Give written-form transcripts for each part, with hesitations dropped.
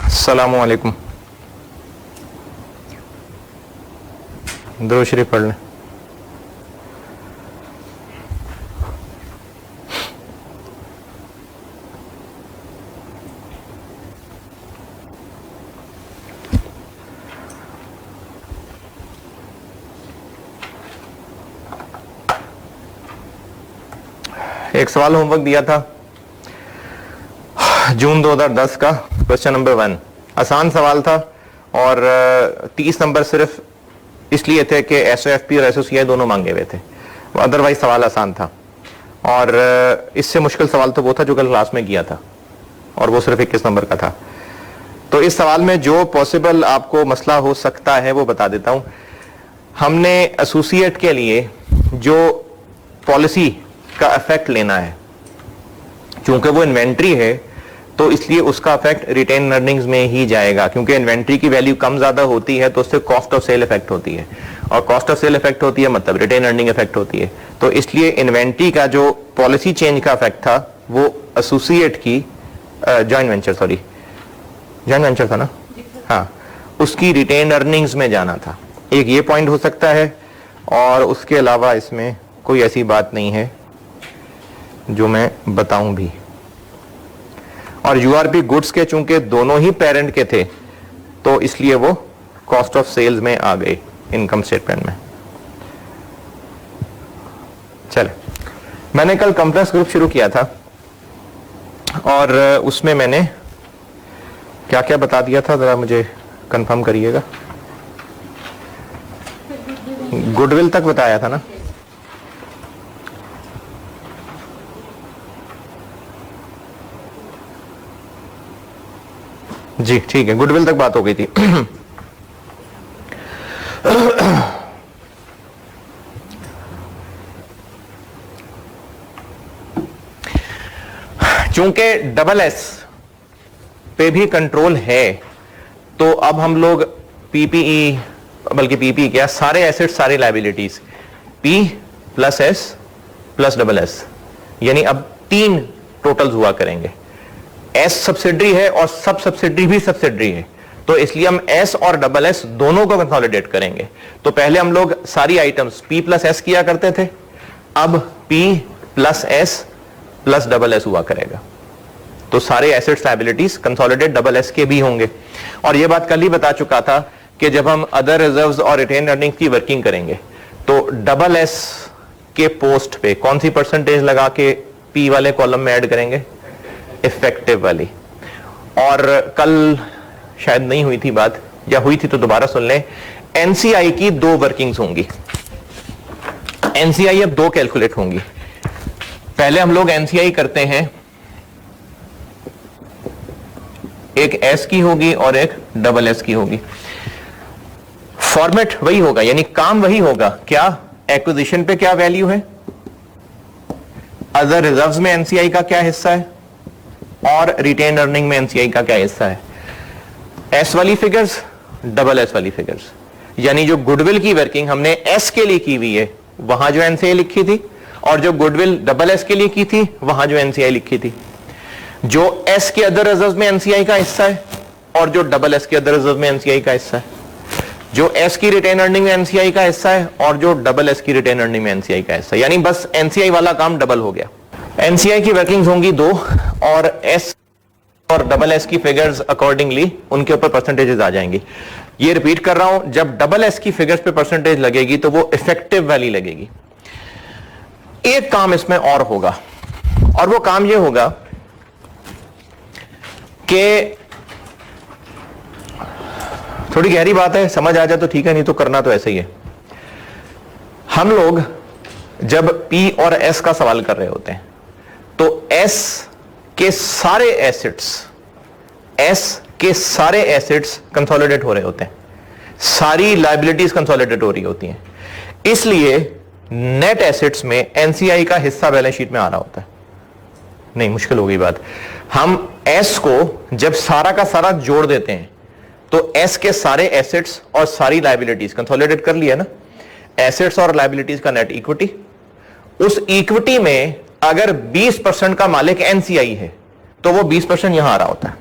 अस्सलामु अलैकुम। दुरूद शरीफ पढ़ लें। एक सवाल होमवर्क दिया था जून 2010 का, क्वेश्चन नंबर 1। आसान सवाल था और 30 नंबर सिर्फ इसलिए थे कि SOFP और SOCI दोनों मांगे हुए थे, अदरवाइज सवाल आसान था। और इससे मुश्किल सवाल तो वो था जो कल क्लास में किया था और वो सिर्फ 21 नंबर का था। तो इस सवाल में जो पॉसिबल आपको मसला हो सकता है वो बता देता हूं। हमने एसोसिएट के लिए जो पॉलिसी का इफेक्ट लेना है, क्योंकि वो इन्वेंट्री है तो इसलिए उसका इफेक्ट रिटेन अर्निंग्स में ही जाएगा, क्योंकि इन्वेंट्री की वैल्यू कम ज्यादा होती है तो उससे कॉस्ट ऑफ सेल इफेक्ट होती है, और कॉस्ट ऑफ सेल इफेक्ट होती है मतलब रिटेन अर्निंग इफेक्ट होती है। तो इसलिए इन्वेंट्री का जो पॉलिसी चेंज का इफेक्ट था वो एसोसिएट की जॉइंट वेंचर था ना, हाँ, उसकी रिटेन अर्निंग्स में जाना था। एक ये पॉइंट हो सकता है, और उसके अलावा इसमें कोई ऐसी बात नहीं है जो मैं बताऊं भी। और यूआरपी गुड्स के चूंकि दोनों ही पेरेंट के थे तो इसलिए वो कॉस्ट ऑफ सेल्स में आ गए इनकम स्टेटमेंट में। चले, मैंने कल कंप्लेक्स ग्रुप शुरू किया था और उसमें मैंने क्या क्या बता दिया था, जरा मुझे कंफर्म करिएगा। गुडविल तक बताया था ना? जी ठीक है, गुडविल तक बात हो गई थी। चूंकि डबल एस पे भी कंट्रोल है तो अब हम लोग पीपीई, बल्कि पीपीई क्या, सारे एसेट सारे liabilities P plus S plus double S, यानी अब 3 टोटल्स हुआ करेंगे। एस सब्सिडरी है और सब सब्सिडरी भी सब्सिडरी है, तो इसलिए हम एस और डबल एस दोनों को कंसोलिडेट करेंगे। तो पहले हम लोग सारी आइटम्स पी प्लस एस किया करते थे, अब P plus S plus double S हुआ करेगा। तो सारे assets liabilities consolidate double S के भी होंगे। और यह बात कल ही बता चुका था कि जब हम अदर रिजर्व्स और रिटेन अर्निंग्स की वर्किंग करेंगे तो डबल एस के पोस्ट पे कौन सी परसेंटेज लगा के पी वाले कॉलम में ऐड करेंगे? इफेक्टिव वाली। और कल शायद नहीं हुई थी बात, या हुई थी तो दोबारा सुन लें। एनसीआई की 2 वर्किंग्स होंगी। एनसीआई अब 2 कैलकुलेट होंगी। पहले हम लोग एनसीआई करते हैं, एक एस की होगी और एक डबल एस की होगी। फॉर्मेट वही होगा, यानी काम वही होगा। क्या एक्विजिशन पे क्या वैल्यू है, अदर रिजर्व्स में एनसीआई का क्या हिस्सा है, और रिटेन अर्निंग में एनसीआई का क्या हिस्सा है। एस वाली फिगर्स, डबल एस वाली फिगर्स, यानी जो गुडविल की वर्किंग हमने एस के लिए की हुई है वहां जो एनसीआई लिखी थी, और जो गुडविल डबल एस के लिए की थी वहां जो एनसीआई लिखी थी। जो एस के अदर रिजर्व्स में एनसीआई का हिस्सा है और जो डबल एस के अदर रिजर्व में एनसीआई का हिस्सा है। जो एस की रिटेन अर्निंग में एनसीआई का हिस्सा है और जो डबल एस की रिटेन अर्निंग में एनसीआई का हिस्सा है, यानी बस एनसीआई वाला काम डबल हो गया। एनसीआई की वर्किंग्स होंगी 2, और एस और डबल एस की फिगर्स अकॉर्डिंगली उनके ऊपर परसेंटेजेस आ जाएंगी। ये रिपीट कर रहा हूं, जब डबल एस की फिगर्स पे परसेंटेज लगेगी तो वो इफेक्टिव वाली लगेगी। एक काम इसमें और होगा, और वो काम ये होगा कि थोड़ी गहरी बात है, समझ आ जाए तो ठीक है, नहीं तो करना तो ऐसे ही है। हम लोग जब पी और एस का सवाल कर रहे होते हैं तो एस के सारे एसेट्स कंसोलिडेट हो रहे होते हैं, सारी लायबिलिटीज कंसोलिडेट हो रही होती हैं, इसलिए नेट एसेट्स में एनसीआई का हिस्सा बैलेंस शीट में आ रहा होता है। नहीं, मुश्किल हो गई बात। हम एस को जब सारा का सारा जोड़ देते हैं तो एस के सारे एसेट्स और सारी लायबिलिटीज कंसोलिडेट कर लिया ना, एसेट्स और लायबिलिटीज का नेट इक्विटी। उस इक्विटी में अगर 20% का मालिक एनसीआई है तो वो 20% यहां आ रहा होता है।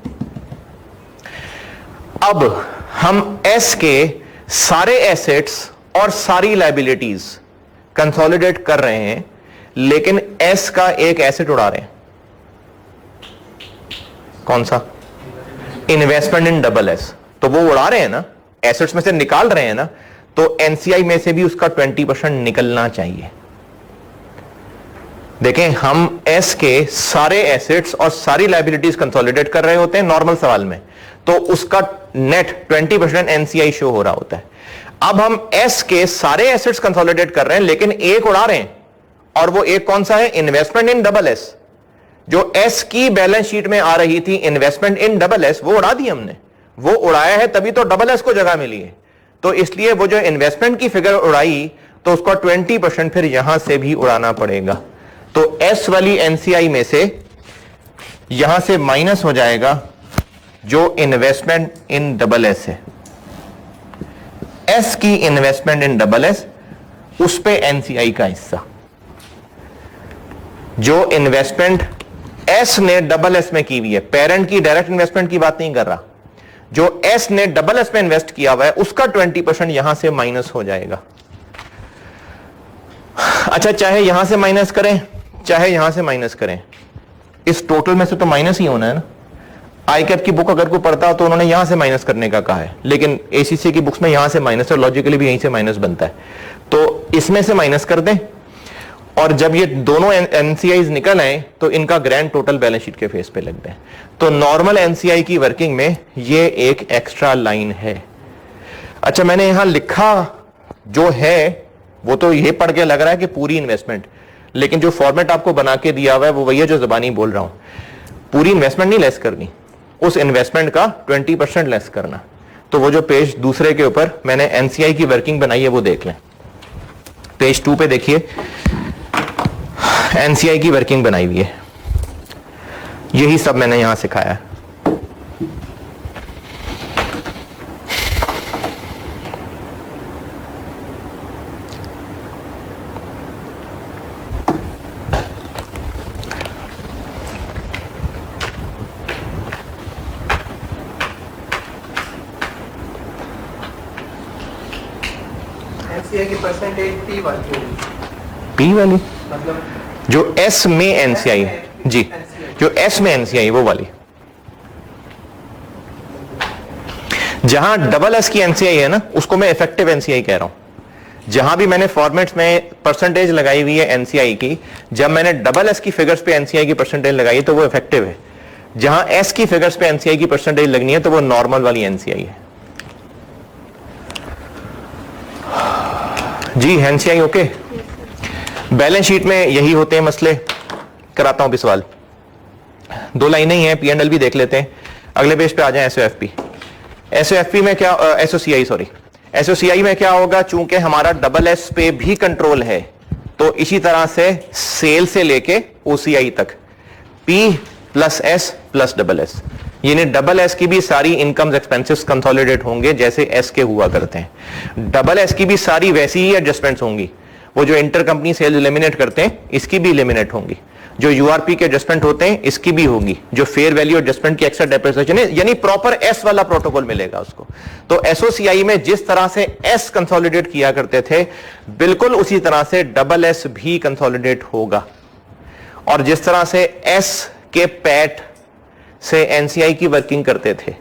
अब हम एस के सारे एसेट्स और सारी लायबिलिटीज कंसोलिडेट कर रहे हैं, लेकिन एस का एक एसेट उड़ा रहे हैं। कौन सा? Investment in double S. तो वो उड़ा रहे हैं ना, एसेट्स में से निकाल रहे हैं ना, तो एनसीआई में से भी उसका 20% निकलना चाहिए। देखें, हम एस के सारे एसेट्स और सारी लायबिलिटीज कंसोलिडेट कर रहे होते हैं नॉर्मल सवाल में, तो उसका नेट 20% एनसीआई शो हो रहा होता है। अब हम एस के सारे एसेट्स कंसोलिडेट कर रहे हैं, लेकिन एक उड़ा रहे हैं, और वो एक कौन सा है? Investment in double S. जो एस की बैलेंस शीट में आ रही थी इन्वेस्टमेंट इन डबल एस, वो उड़ा दी हमने। वो उड़ाया है तभी तो डबल एस को जगह मिली है। तो इसलिए वो जो इन्वेस्टमेंट की फिगर उड़ाई, तो उसका 20% फिर यहां से भी उड़ाना पड़ेगा। तो एस वाली एनसीआई में से यहां से माइनस हो जाएगा जो इन्वेस्टमेंट इन डबल एस है। एस की इन्वेस्टमेंट इन डबल एस, उस पे एनसीआई का हिस्सा। जो इन्वेस्टमेंट एस ने डबल एस में की हुई है, पेरेंट की डायरेक्ट इन्वेस्टमेंट की बात नहीं कर रहा, जो एस ने डबल एस में इन्वेस्ट किया हुआ है, उसका 20% यहां से माइनस हो जाएगा। अच्छा, चाहे यहां से माइनस करें चाहे यहां से माइनस करें, इस टोटल में से तो माइनस ही होना है ना। आई कैप की बुक अगर कोई पढ़ता हो तो उन्होंने यहां से माइनस करने का कहा है, लेकिन एसीसी की बुक्स में यहां से माइनस है, लॉजिकली भी यहीं से माइनस बनता है। तो इसमें से माइनस कर दें, और जब ये दोनों एनसीआईज निकल आए तो इनका ग्रैंड टोटल बैलेंस शीट के फेस पे लग गए। तो नॉर्मल एनसीआई की वर्किंग में ये एक एक्स्ट्रा लाइन है। अच्छा, मैंने यहां लिखा जो है वो तो ये पढ़ के लग रहा है कि पूरी इन्वेस्टमेंट, लेकिन जो फॉर्मेट आपको बना के दिया हुआ है वो वही है जो ज़बानी बोल रहा हूं। पूरी इन्वेस्टमेंट नहीं लेस करनी, उस इन्वेस्टमेंट का 20% लेस करना। तो वो जो पेज दूसरे के ऊपर मैंने एनसीआई की वर्किंग बनाई है वो देख लें। पेज 2 पे देखिए, एनसीआई की वर्किंग बनाई हुई है। यही सब मैंने यहां सिखाया है। की परसेंटेज पी वाली मतलब जो एस में एनसीआई है जी, जो एस में एनसीआई वो वाली, जहां डबल एस की एनसीआई है ना, उसको मैं इफेक्टिव एनसीआई कह रहा हूं। जहां भी मैंने फॉर्मेट्स में परसेंटेज लगाई हुई है एनसीआई की, जब मैंने डबल एस की फिगर्स पे एनसीआई की परसेंटेज लगाई तो वो इफेक्टिव है। जहां एस की फिगर्स पे एनसीआई की परसेंटेज लगनी है तो वो नॉर्मल वाली एनसीआई है। जी, एनसीआई ओके। बैलेंस शीट में यही होते हैं मसले। कराता हूं भी सवाल, 2 लाइनें ही हैं, पी&एल भी देख लेते हैं। अगले पेज पे आ जाएं। एसओएफपी, एसओएफपी में क्या, एसओसीआई सॉरी, एसओसीआई में क्या होगा? चूंकि हमारा डबल एस पे भी कंट्रोल है, तो इसी तरह से सेल से लेके ओसीआई तक P plus S plus double S, यानी डबल एस की भी सारी इनकम्स एक्सपेंसेस कंसोलिडेट होंगे जैसे एस के हुआ करते हैं। डबल एस की भी सारी वैसी ही एडजस्टमेंट्स होंगी। वो जो इंटर कंपनी सेल एलिमिनेट करते हैं इसकी भी एलिमिनेट होंगी, जो यूआरपी के एडजस्टमेंट होते हैं इसकी भी होगी, जो फेयर वैल्यू एडजस्टमेंट की एक्स्ट्रा डेप्रिसिएशन है, यानी प्रॉपर एस वाला प्रोटोकॉल मिलेगा उसको। तो एसओसीआई में जिस तरह से एस कंसोलिडेट किया करते थे, बिल्कुल उसी तरह से डबल एस भी कंसोलिडेट होगा। और जिस तरह से एस के पैट से एनसीआई की वर्किंग करते थे,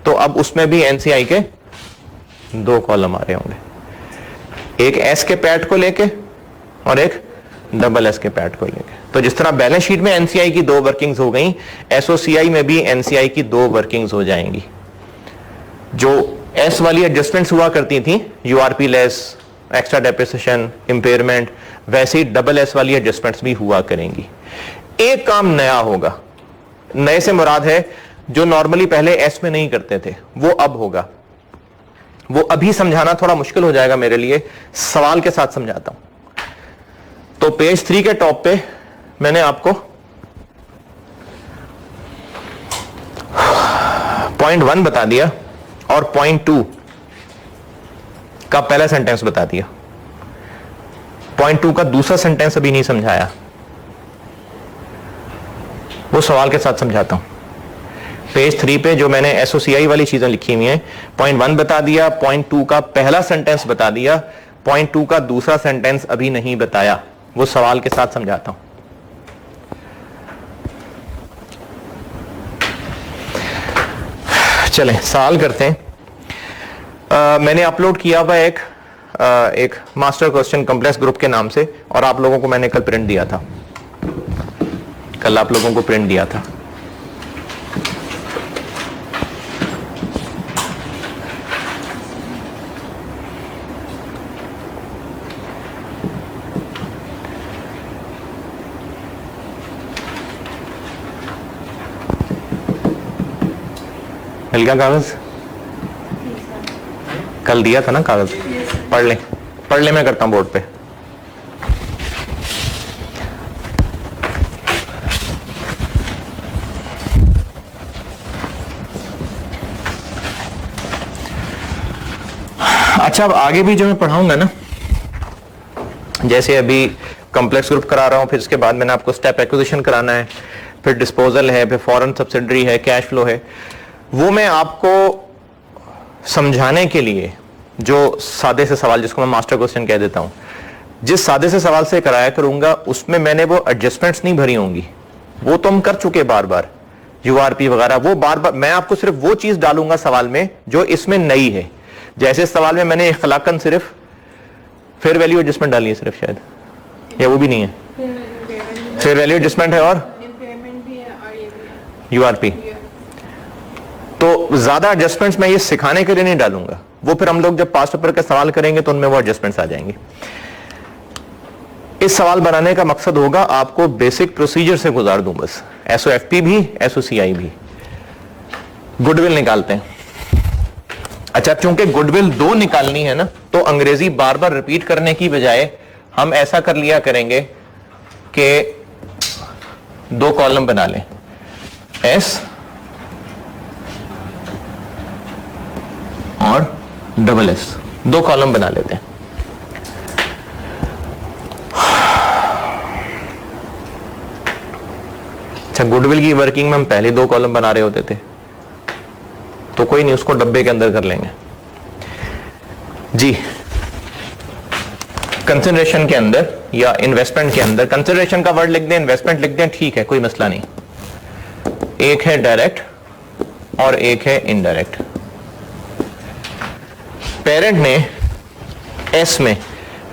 तो अब उसमें भी एनसीआई के 2 कॉलम आ रहे होंगे, एक एस के पैट को लेके और एक डबल एस के पैट को लेके। तो जिस तरह बैलेंस शीट में एनसीआई की 2 वर्किंग्स हो गई, एसओसीआई में भी एनसीआई की 2 वर्किंग्स हो जाएंगी। जो एस वाली एडजस्टमेंट्स हुआ करती थी, URP less, extra depreciation, impairment, वैसे ही डबल एस वाली एडजस्टमेंट्स भी हुआ करेंगी। एक काम नया होगा, नए से मुराद है जो नॉर्मली पहले एस में नहीं करते थे वो अब होगा। वो अभी समझाना थोड़ा मुश्किल हो जाएगा मेरे लिए, सवाल के साथ समझाता हूं। तो पेज 3 के टॉप पे मैंने आपको पॉइंट 1 बता दिया और पॉइंट 2 का पहला सेंटेंस बता दिया। पॉइंट 2 का दूसरा सेंटेंस अभी नहीं समझाया, वो सवाल के साथ समझाता हूं। पेज 3 पे जो मैंने एसओसीआई वाली चीजें लिखी हुई हैं, पॉइंट 1 बता दिया, पॉइंट 2 का पहला सेंटेंस बता दिया, पॉइंट 2 का दूसरा सेंटेंस अभी नहीं बताया, वो सवाल के साथ समझाता हूं। चलें सवाल करते हैं। मैंने अपलोड किया हुआ एक मास्टर क्वेश्चन कॉम्प्लेक्स ग्रुप के नाम से, और आप लोगों को मैंने कल प्रिंट दिया था, कल आप लोगों को प्रिंट दिया था। मिल गया कागज? कल दिया था ना कागज? पढ़ ले, मैं करता हूं बोर्ड पे। अच्छा, अब आगे भी जो मैं पढ़ाऊंगा ना, जैसे अभी कॉम्प्लेक्स ग्रुप करा रहा हूं, फिर इसके बाद मैंने आपको स्टेप एक्विजिशन कराना है, फिर डिस्पोजल है, फिर फॉरेन सब्सिडरी है, कैश फ्लो है, वो मैं आपको समझाने के लिए जो सादे से सवाल, जिसको मैं मास्टर क्वेश्चन कह देता हूं, जिस सादे से सवाल से कराया करूंगा उसमें मैंने वो एडजस्टमेंट्स नहीं भरी होंगी, वो तो हम कर चुके बार बार, यूआरपी वगैरह, वो बार बार मैं आपको सिर्फ वो चीज डालूंगा सवाल में जो इसमें नई है। जैसे सवाल में मैंने इखलाकन सिर्फ फेयर वैल्यू एडजस्टमेंट डाली है सिर्फ, शायद, या वो भी नहीं है, फेयर वैल्यू एडजस्टमेंट है और यूआरपी। तो ज्यादा एडजस्टमेंट्स मैं ये सिखाने के लिए नहीं डालूंगा, वो फिर हम लोग जब पास्ट पेपर का सवाल करेंगे तो उनमें वो एडजस्टमेंट्स आ जाएंगे। इस सवाल बनाने का मकसद होगा आपको बेसिक प्रोसीजर से गुजार दूं बस, एसओएफपी भी एसओसीआई भी। गुडविल निकालते हैं। अच्छा, चूंकि गुडविल 2 निकालनी है ना, तो अंग्रेजी बार बार रिपीट करने की बजाय हम ऐसा कर लिया करेंगे कि 2 कॉलम बना लें, एस और डबल एस, 2 कॉलम बना लेते हैं। अच्छा, गुडविल की वर्किंग में हम पहले 2 कॉलम बना रहे होते थे, तो कोई नहीं, उसको डब्बे के अंदर कर लेंगे जी। कंसिडरेशन के अंदर या इन्वेस्टमेंट के अंदर, कंसिडरेशन का वर्ड लिख दें, इन्वेस्टमेंट लिख दें, ठीक है, कोई मसला नहीं। एक है डायरेक्ट और एक है इनडायरेक्ट। पेरेंट ने एस में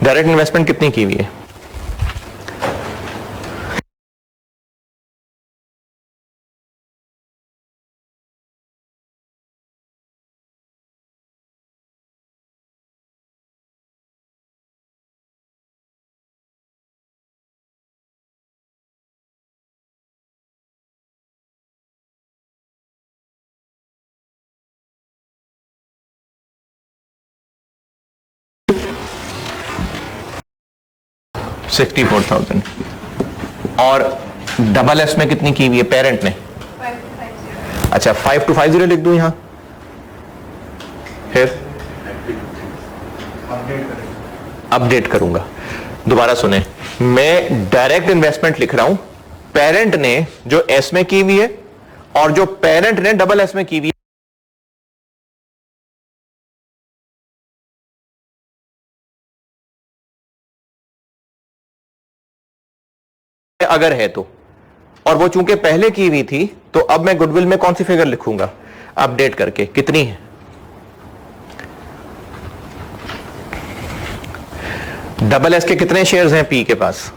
डायरेक्ट इन्वेस्टमेंट कितनी की हुई है? $64,000। और डबल एस में कितनी की हुई है पेरेंट ने? 550। अच्छा, 5250 लिख दूं यहां, फिर अपडेट करूंगा। दोबारा सुने, मैं डायरेक्ट इन्वेस्टमेंट लिख रहा हूं, पेरेंट ने जो एस में की हुई है और जो पेरेंट ने डबल एस में की हुई है, अगर है तो, और वो चूंकि पहले की हुई थी, तो अब मैं गुडविल में कौन सी फिगर लिखूंगा? अपडेट करके। कितनी है? डबल एस के कितने शेयर्स हैं पी के पास?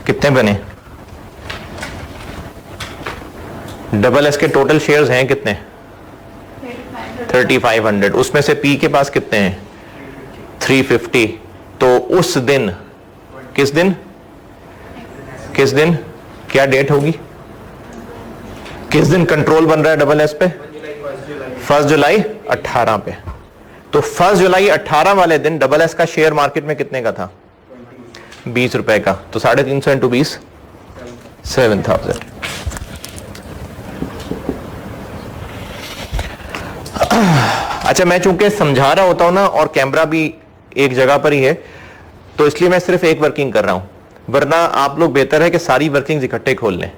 कितने बने? डबल एस के टोटल शेयर्स हैं कितने? 3500। उसमें से पी के पास कितने हैं? 350। तो उस दिन, किस दिन क्या डेट होगी? किस दिन कंट्रोल बन रहा है डबल एस पे? 1 जुलाई 18 पे। तो 1 जुलाई 18 वाले दिन डबल एस का शेयर मार्केट में कितने का था? 20 रुपए का। तो 350 इंटू 20, 7000। अच्छा, मैं चूंकि समझा रहा होता हूं ना, और कैमरा भी एक जगह पर ही है, तो इसलिए मैं सिर्फ एक वर्किंग कर रहा हूं, वरना आप लोग बेहतर है कि सारी वर्किंग्स इकट्ठे खोल लें।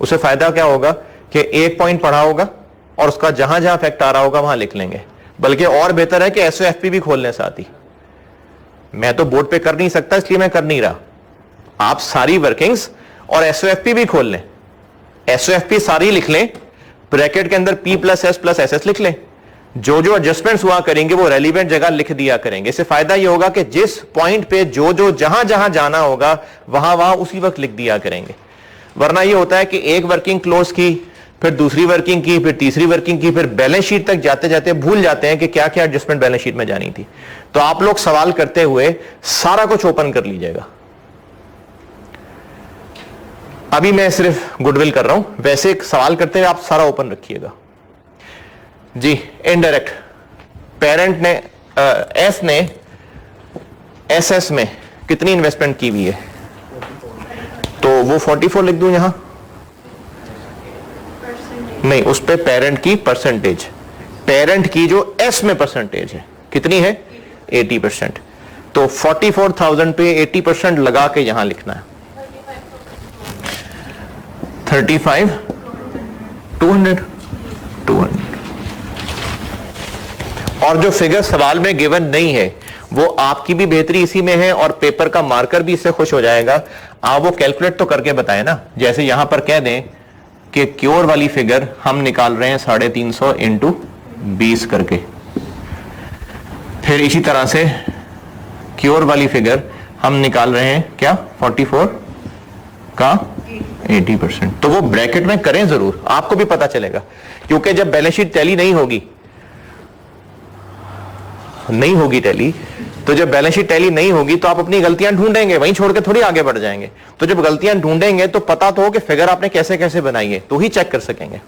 उससे फायदा क्या होगा कि एक पॉइंट पढ़ा होगा और उसका जहां जहां इफेक्ट आ रहा होगा वहां लिख लेंगे, बल्कि और बेहतर है कि एसओएफपी भी खोल लें साथ ही। मैं तो बोर्ड पे कर नहीं सकता इसलिए मैं कर नहीं रहा, आप सारी वर्किंग्स और एसओएफपी भी खोल लें, एसओएफपी सारी लिख लें, ब्रैकेट के अंदर P प्लस एस लिख लें, जो जो एडजस्टमेंट्स हुआ करेंगे वो रेलिवेंट जगह लिख दिया करेंगे। इससे फायदा ये होगा कि जिस पॉइंट पे जो जो जहां जहां जाना होगा वहां वहां उसी वक्त लिख दिया करेंगे। वरना ये होता है कि एक वर्किंग क्लोज की, फिर दूसरी वर्किंग की, फिर तीसरी वर्किंग की, फिर बैलेंस शीट तक जाते जाते भूल जाते हैं कि क्या क्या एडजस्टमेंट बैलेंस शीट में जानी थी। तो आप लोग सवाल करते हुए सारा कुछ ओपन कर लीजिएगा। अभी मैं सिर्फ गुडविल कर रहा हूं, वैसे एक सवाल करते हुए आप सारा ओपन रखिएगा जी। इनडायरेक्ट पेरेंट ने एस ने एसएस में कितनी इन्वेस्टमेंट की हुई है, तो वो 44 लिख दूं यहां, नहीं उस पे पेरेंट की परसेंटेज, पेरेंट की जो एस में परसेंटेज है कितनी है 80%, तो 44,000 पे 80% लगा के यहां लिखना है 35 200 और जो फिगर सवाल में गिवन नहीं है वो आपकी भी बेहतरी इसी में है और पेपर का मार्कर भी इससे खुश हो जाएगा। आप वो कैलकुलेट तो करके बताएं ना, जैसे यहां पर कह दें कि क्योर वाली फिगर हम निकाल रहे हैं 350 इंटू 20 करके, फिर इसी तरह से क्योर वाली फिगर हम निकाल रहे हैं क्या 44 का 80%, तो वो ब्रैकेट में करें जरूर, आपको भी पता चलेगा। क्योंकि जब बैलेंस शीट टैली नहीं होगी टैली, तो जब बैलेंस शीट टैली नहीं होगी तो आप अपनी गलतियां ढूंढेंगे, वहीं छोड़ के थोड़ी आगे बढ़ जाएंगे। तो जब गलतियां ढूंढेंगे तो पता तो हो कि फिगर आपने कैसे कैसे बनाई है, तो ही चेक कर सकेंगे।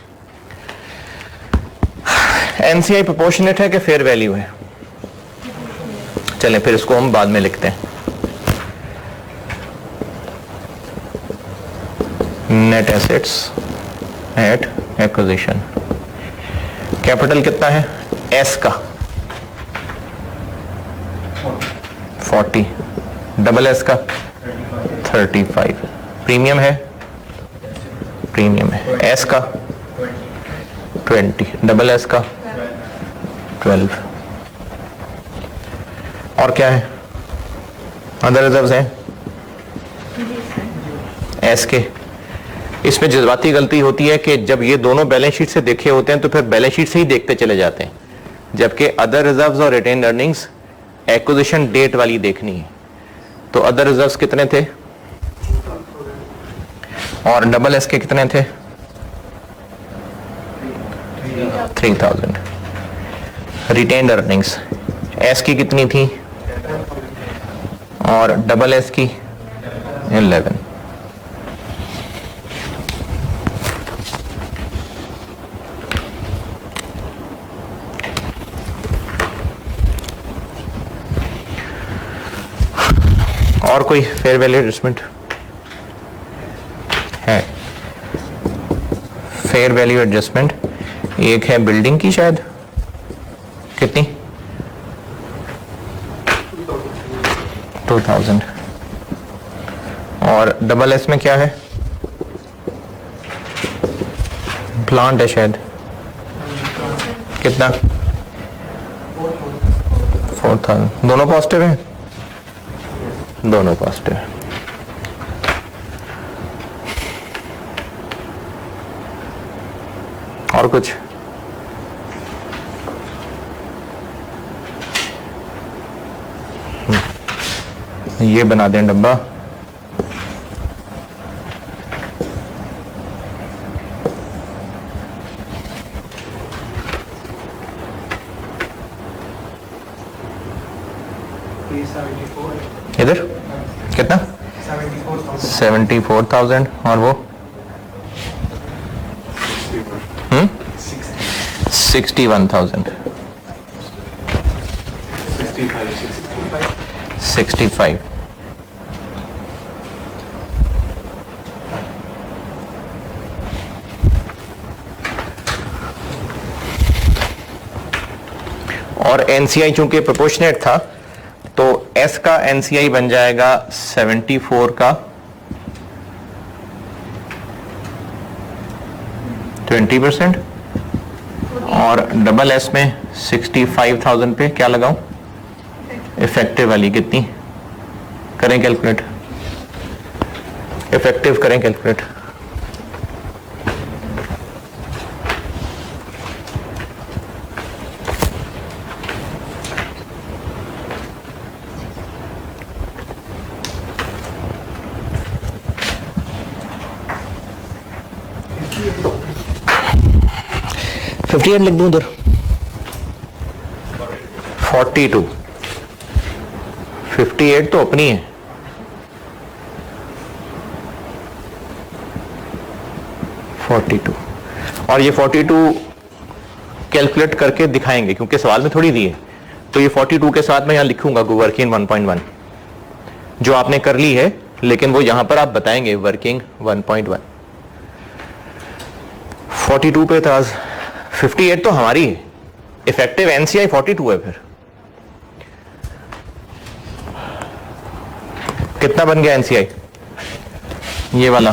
एनसीआई प्रोपोर्शनेट है कि फेयर वैल्यू है, चलें फिर इसको हम बाद में लिखते हैं। Net assets at acquisition, capital कितना है एस का 40, डबल एस का 35, प्रीमियम है एस का 20, डबल एस का 12, और क्या है अदर रिजर्व्स हैं एस के। इसमें जज्बाती गलती होती है कि जब ये दोनों बैलेंस शीट से देखे होते हैं तो फिर बैलेंस शीट से ही देखते चले जाते हैं, जबकि अदर रिजर्व्स और रिटेन अर्निंग्स एक्विजिशन डेट वाली देखनी है। तो अदर रिजर्व्स कितने थे और डबल एस के कितने थे 3000, रिटेन अर्निंग्स एस की कितनी थी और डबल एस की 11। और कोई फेयर वैल्यू एडजस्टमेंट है? फेयर वैल्यू एडजस्टमेंट एक है बिल्डिंग की, शायद कितनी 2000, और डबल एस में क्या है प्लांट है शायद, कितना 4000, दोनों पॉजिटिव हैं, दोनों पॉजिटिव है। और कुछ ये बना दें डब्बा, इधर कितना 74,000 और वो 61,000 65। और एनसीआई चूंकि प्रोपोर्शनेट था तो एस का एनसीआई बन जाएगा 74 का 20%, और डबल एस में 65,000 पे क्या लगाऊं? इफेक्टिव वाली कितनी करें कैलकुलेट? इफेक्टिव करें कैलकुलेट। फिफ्टी एट लिख दूं उधर, 42, 58 तो अपनी है, 42, और ये 42 कैलकुलेट करके दिखाएंगे क्योंकि सवाल में थोड़ी दी है, तो ये 42 के साथ मैं यहां लिखूंगा वर्किंग 1.1 जो आपने कर ली है, लेकिन वो यहां पर आप बताएंगे वर्किंग 1.1। 42 पे था, 58 तो हमारी है, इफेक्टिव एनसीआई 42 है, फिर कितना बन गया एनसीआई ये वाला?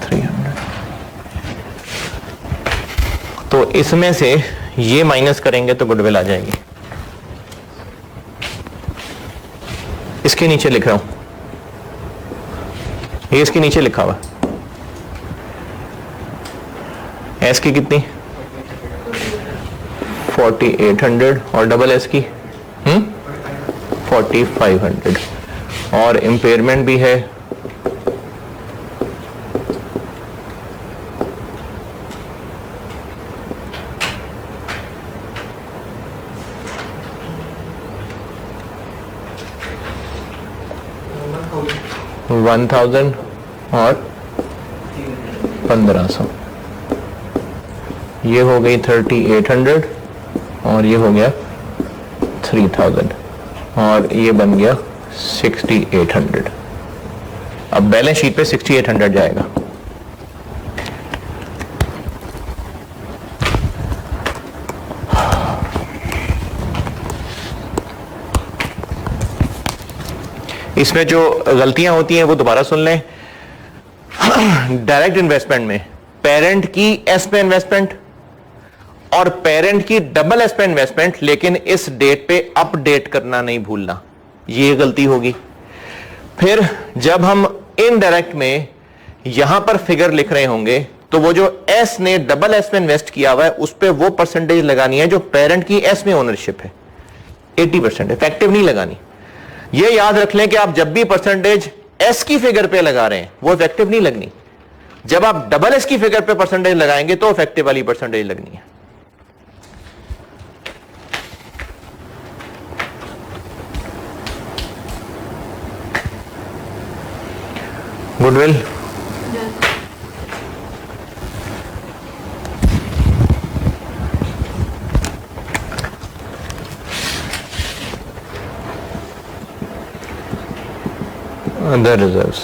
300। तो इसमें से ये माइनस करेंगे तो गुडविल आ जाएगी। इसके नीचे लिख रहा हूं, ये इसके नीचे लिखा हुआ, एस की कितनी? 4800, और डबल एस की 4500, और इंपेयरमेंट भी है 1000 और 1500, ये हो गई 3800, और ये हो गया 3000, और ये बन गया 6800। अब बैलेंस शीट पे 6800 जाएगा। इसमें जो गलतियां होती हैं वो दोबारा सुन लें। डायरेक्ट इन्वेस्टमेंट में पेरेंट की एस पे इन्वेस्टमेंट और पेरेंट की डबल एस पे इन्वेस्टमेंट, लेकिन इस डेट पे अपडेट करना नहीं भूलना, ये गलती होगी। फिर जब हम इनडायरेक्ट में यहां पर फिगर लिख रहे होंगे तो वो जो एस ने डबल एस पे इन्वेस्ट किया हुआ है उस पे वो परसेंटेज लगानी है जो पेरेंट की एस में ओनरशिप है, 80%, इफेक्टिव नहीं लगानी। ये याद रख लें कि आप जब भी परसेंटेज एस की फिगर पे लगा रहे हैं वो इफेक्टिव नहीं लगनी, जब आप डबल एस की फिगर पे परसेंटेज लगाएंगे तो इफेक्टिव वाली परसेंटेज लगनी है। गुडविल अदर रिजर्व्स,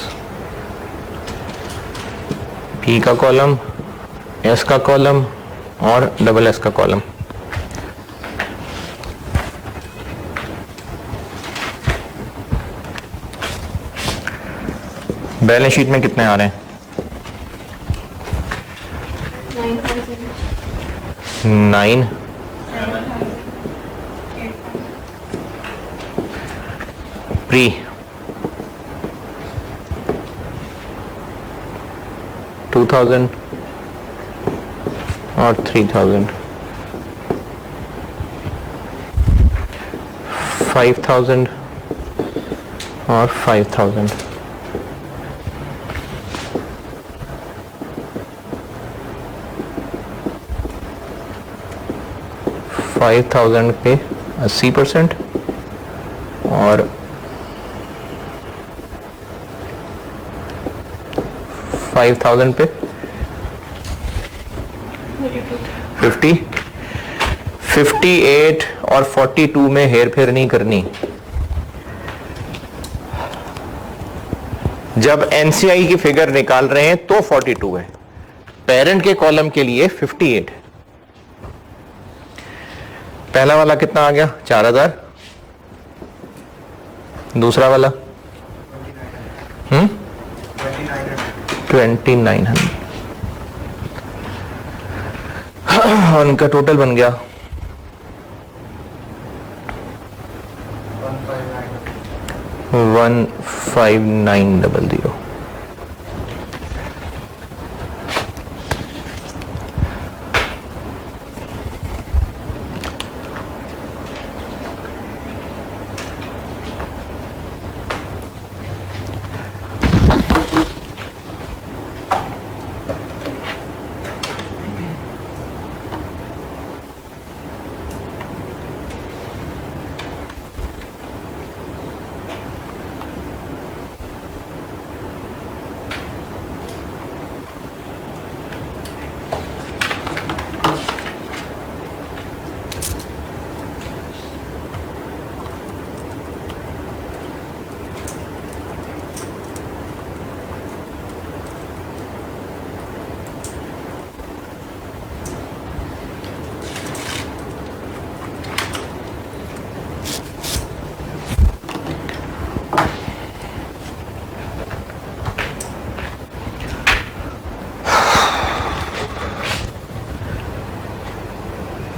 पी का कॉलम, एस का कॉलम और डबल एस का कॉलम। बैलेंस शीट में कितने आ रहे हैं? 9, प्री 2000 और 3000, 5000 और 5000, 5000 के 80% और 5000 पे 50, 58 और 42 में हेर फेर नहीं करनी। जब एनसीआई की फिगर निकाल रहे हैं तो 42 है, पेरेंट के कॉलम के लिए 58 है। पहला वाला कितना आ गया? 4000, दूसरा वाला 2900 उनका टोटल बन गया 15900।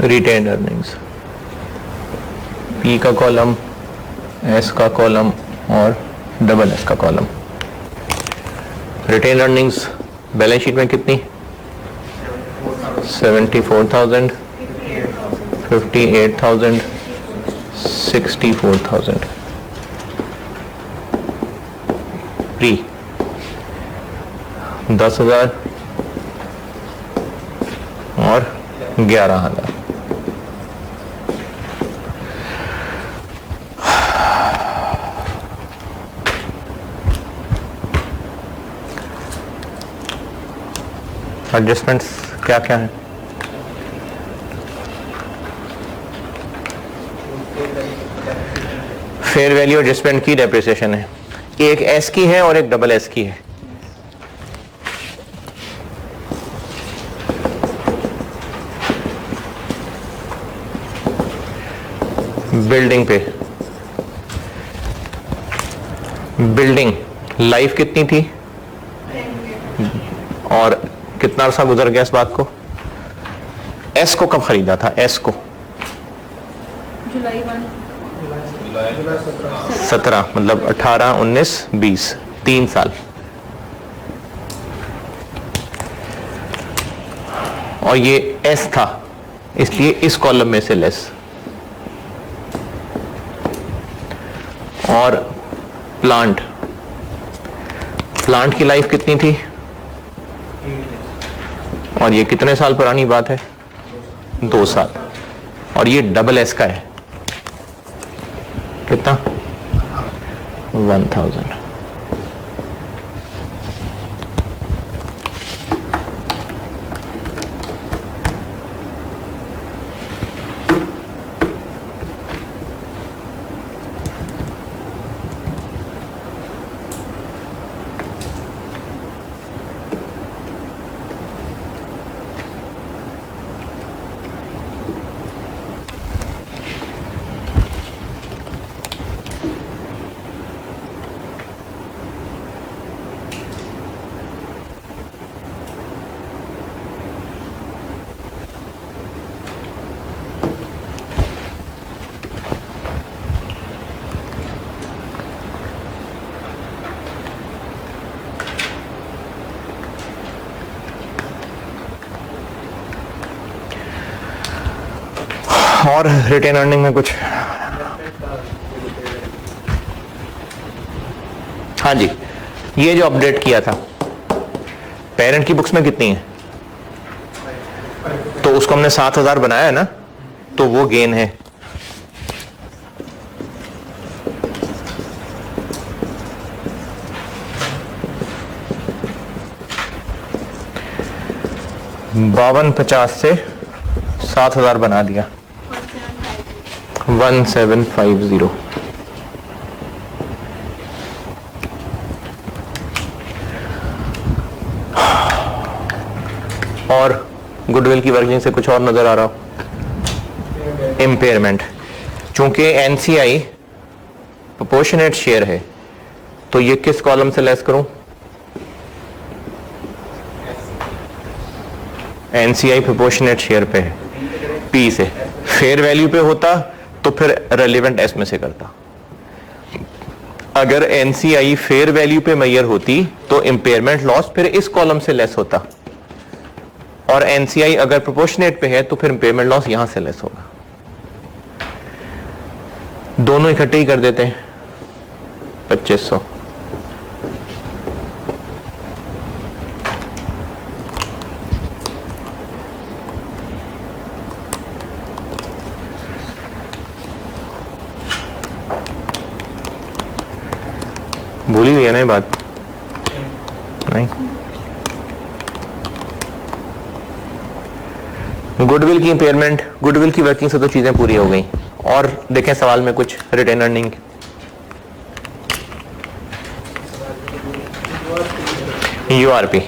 रिटेन अर्निंग्स, पी का कॉलम, एस का कॉलम और डबल एस का column. Retained earnings balance sheet में कितनी? 74,000, 58,000, 64,000। प्री 10,000 और 11,000। एडजस्टमेंट्स क्या क्या है? फेयर वैल्यू एडजस्टमेंट की डेप्रिसिएशन है, एक एस की है और एक डबल एस की है। बिल्डिंग पे, बिल्डिंग लाइफ कितनी थी और कितना अरसा गुजर गया इस बात को? एस को कब खरीदा था? एस को जुलाई 17, मतलब 18, 19, 20, 3 साल। और ये एस था इसलिए इस कॉलम में से लेस। और प्लांट, प्लांट की लाइफ कितनी थी और ये कितने साल पुरानी बात है? 2 साल। और ये डबल एस का है, कितना? 1000। और रिटेन अर्निंग में कुछ? हाँ जी, ये जो अपडेट किया था पेरेंट की बुक्स में कितनी है, तो उसको हमने 7,000 बनाया है ना, तो वो गेन है। बावन 50 से 7,000 बना दिया, 1750। और गुडविल की वर्किंग से कुछ और नजर आ रहा हो? इम्पेयरमेंट, चूंकि एनसीआई प्रोपोर्शनेट शेयर है तो ये किस कॉलम से लेस करूं? एनसीआई प्रोपोर्शनेट शेयर पे है, पी से। फेयर वैल्यू पे होता तो फिर रेलिवेंट एस में से करता। अगर एनसीआई फेयर वैल्यू पे मैयर होती तो इंपेयरमेंट लॉस फिर इस कॉलम से लेस होता, और एनसीआई अगर प्रोपोर्शनेट पे है तो फिर इंपेयरमेंट लॉस यहां से लेस होगा। दोनों इकट्ठे ही कर देते हैं, 2500। भूली गई है ना ये बात? नहीं। गुडविल की इंपेयरमेंट, गुडविल की वर्किंग से तो चीजें पूरी हो गई। और देखें सवाल में कुछ रिटेन अर्निंग। यूआरपी,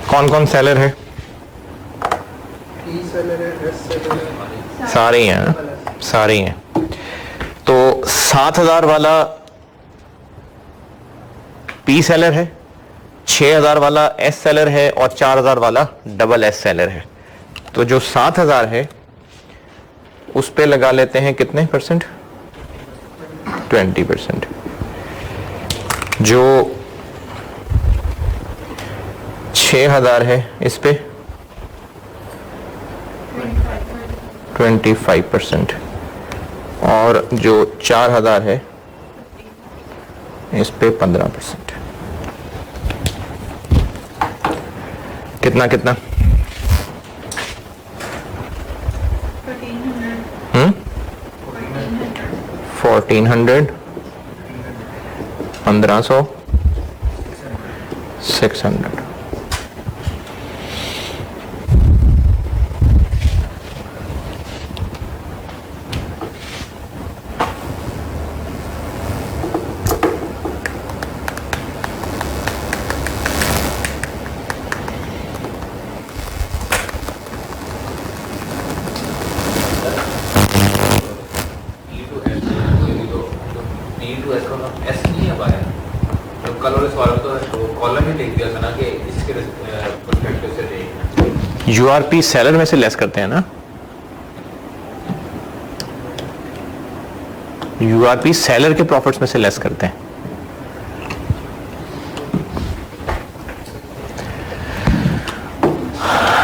कौन कौन सेलर है? सारे ही हैं, सारे ही हैं। तो 7000 वाला पी सेलर है, 6000 वाला एस सेलर है, और 4000 वाला डबल एस सेलर है। तो जो 7000 है उस पे लगा लेते हैं कितने परसेंट? 20%। जो 6000 है इस पे 25%, और जो 4000 है इस पे 15%। कितना कितना? 1400, 1500, 600। यूआरपी सेलर में से लेस करते हैं ना? यूआरपी सेलर के प्रॉफिट्स में से लेस करते हैं।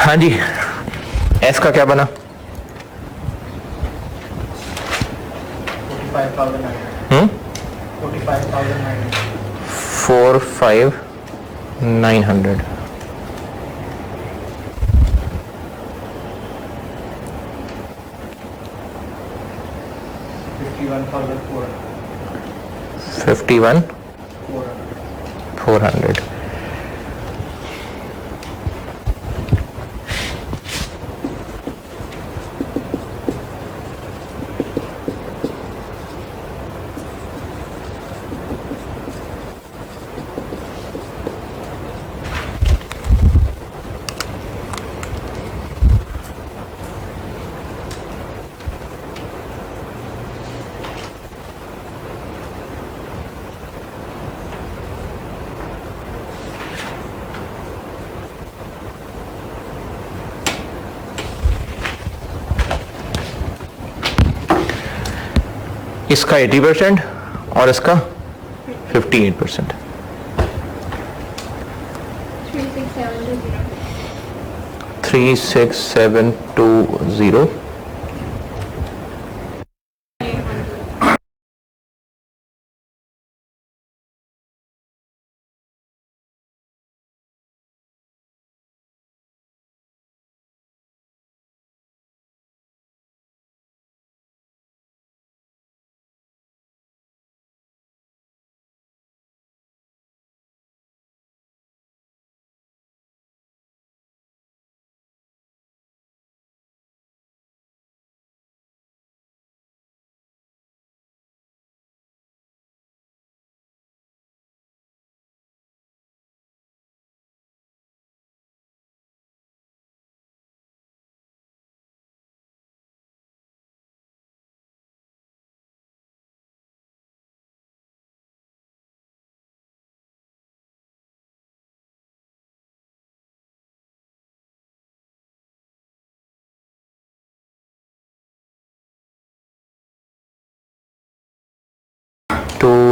हाँ जी, एस का क्या बना? 45,900। 51,400। इसका 80% और इसका 58%। 36720।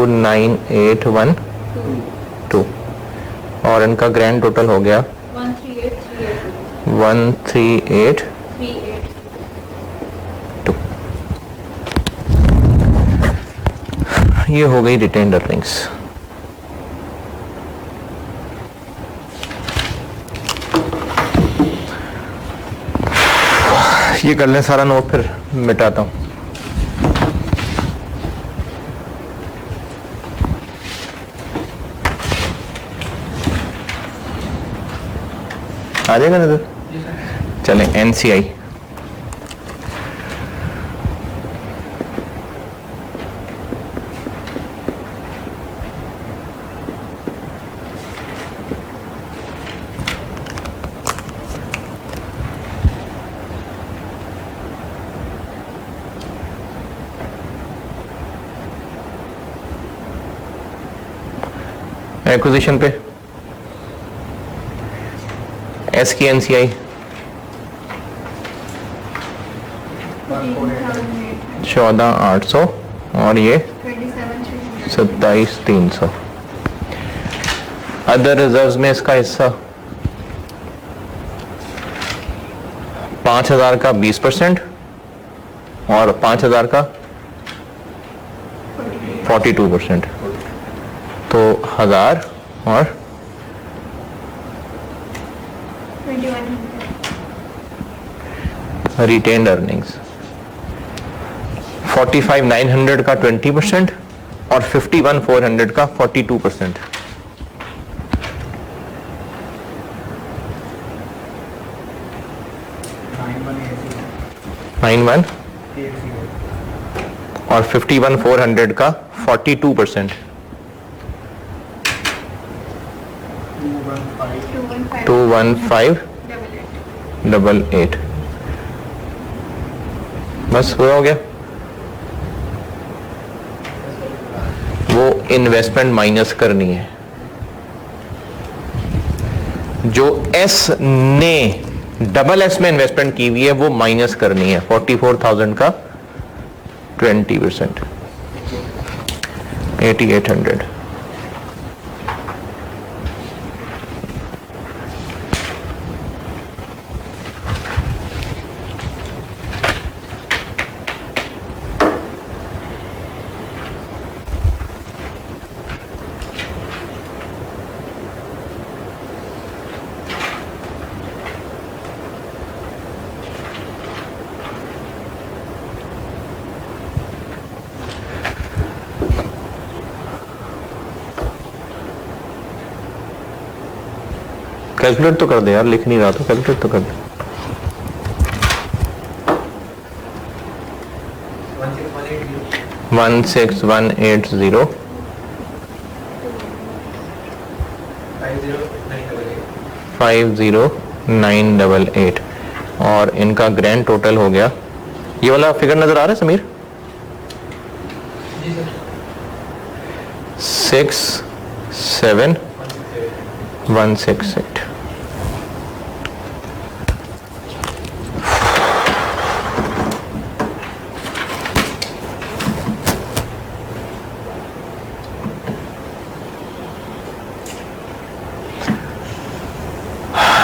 29812 और इनका ग्रैंड टोटल हो गया 138 ये हो गई रिटेन्ड अर्निंग्स। ये कर लें सारा नोट, फिर मिटाता हूं। आ जाएगा नजर? चलें, एनसीआई एक्विजिशन पे एस की एनसीआई 14,800 और ये 27,300। अदर रिजर्व्स में इसका हिस्सा 5,000 का 20% और 5,000 का 42%, तो 1,000 और 2100 रिटेन्ड अर्निंग्स 45,900 का 20% और 51,400 का 42%। और 51,400 का 42%। 215,888 बस हो गया। वो इन्वेस्टमेंट माइनस करनी है जो एस ने डबल एस में इन्वेस्टमेंट की हुई है, वो माइनस करनी है 44,000 का 20%, 8,800। कैलकुलेट तो कर दे यार, लिख नहीं रहा तो कैलकुलेट तो कर दे। 16180 50988 और इनका ग्रैंड टोटल हो गया, ये वाला फिगर नजर आ रहा है समीर? 67168।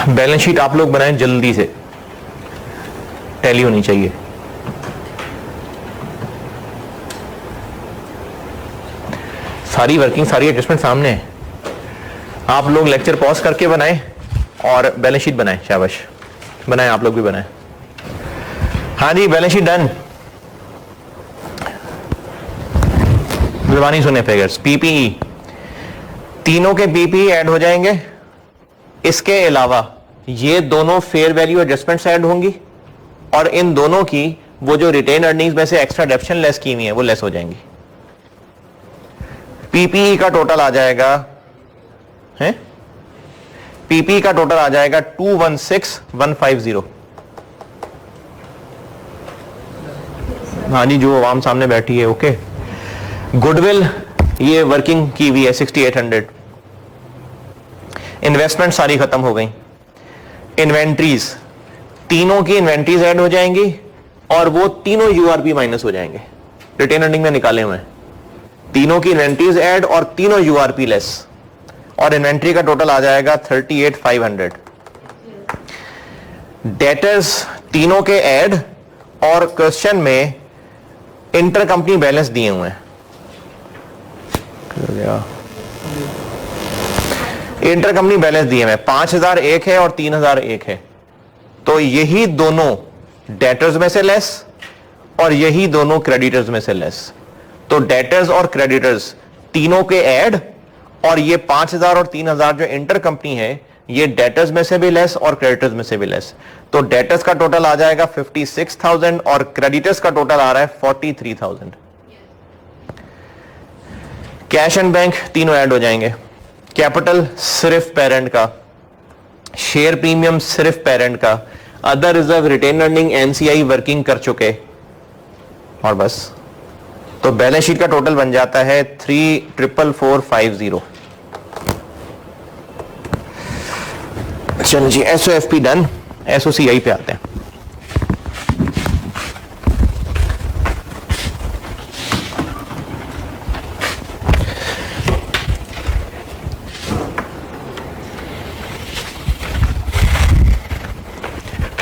बैलेंस शीट आप लोग बनाएं जल्दी से, टैली होनी चाहिए। सारी वर्किंग, सारी एडजस्टमेंट सामने है। आप लोग लेक्चर पॉज करके बनाएं और बैलेंस शीट बनाएं। शाबाश, बनाएं, आप लोग भी बनाएं। हाँ जी, बैलेंस शीट डन। जुबानी सुने फिगर्स। पीपीई, तीनों के पीपीई ऐड हो जाएंगे। इसके अलावा ये दोनों फेयर वैल्यू एडजस्टमेंट्स ऐड होंगी और इन दोनों की वो जो रिटेन अर्निंग्स में से एक्स्ट्रा डेप्शन लेस की हुई है वो लेस हो जाएंगी। पीपीई का टोटल आ जाएगा, है पीपीई का टोटल आ जाएगा 216,150। हाँ जी, जो आवाम सामने बैठी है, ओके। गुडविल ये वर्किंग की हुई है 6,800। इन्वेस्टमेंट सारी खत्म हो गई। इन्वेंट्रीज, तीनों की इन्वेंट्रीज ऐड हो जाएंगी और वो तीनों यूआरपी माइनस हो जाएंगे, रिटेन अर्निंग में निकाले हुए हैं। तीनों की इन्वेंट्रीज ऐड और तीनों यूआरपी लेस, और इन्वेंट्री का टोटल आ जाएगा 38,500। डेटर्स तीनों के ऐड और क्वेश्चन में इंटर कंपनी बैलेंस दिए हुए हैं। इंटर कंपनी बैलेंस दिए हुए हैं 5,001 है और 3,001 है, तो यही दोनों डेटर्स में से लेस और यही दोनों क्रेडिटर्स में से लेस। तो डेटर्स और क्रेडिटर्स तीनों के ऐड और ये 5,000 और 3,000 जो इंटर कंपनी है ये डेटर्स में से भी लेस और क्रेडिटर्स में से भी लेस। तो डेटर्स का टोटल आ जाएगा 56,000 और क्रेडिटर्स का टोटल आ रहा है 43,000। कैश एंड बैंक तीनों ऐड हो जाएंगे। कैपिटल सिर्फ पेरेंट का, शेयर प्रीमियम सिर्फ पेरेंट का, other reserve retained earning NCI working कर चुके, और बस। तो बैलेंस शीट का टोटल बन जाता है 3,44450। चलो जी, एसओएफपी डन। एसओसीआई पे आते हैं।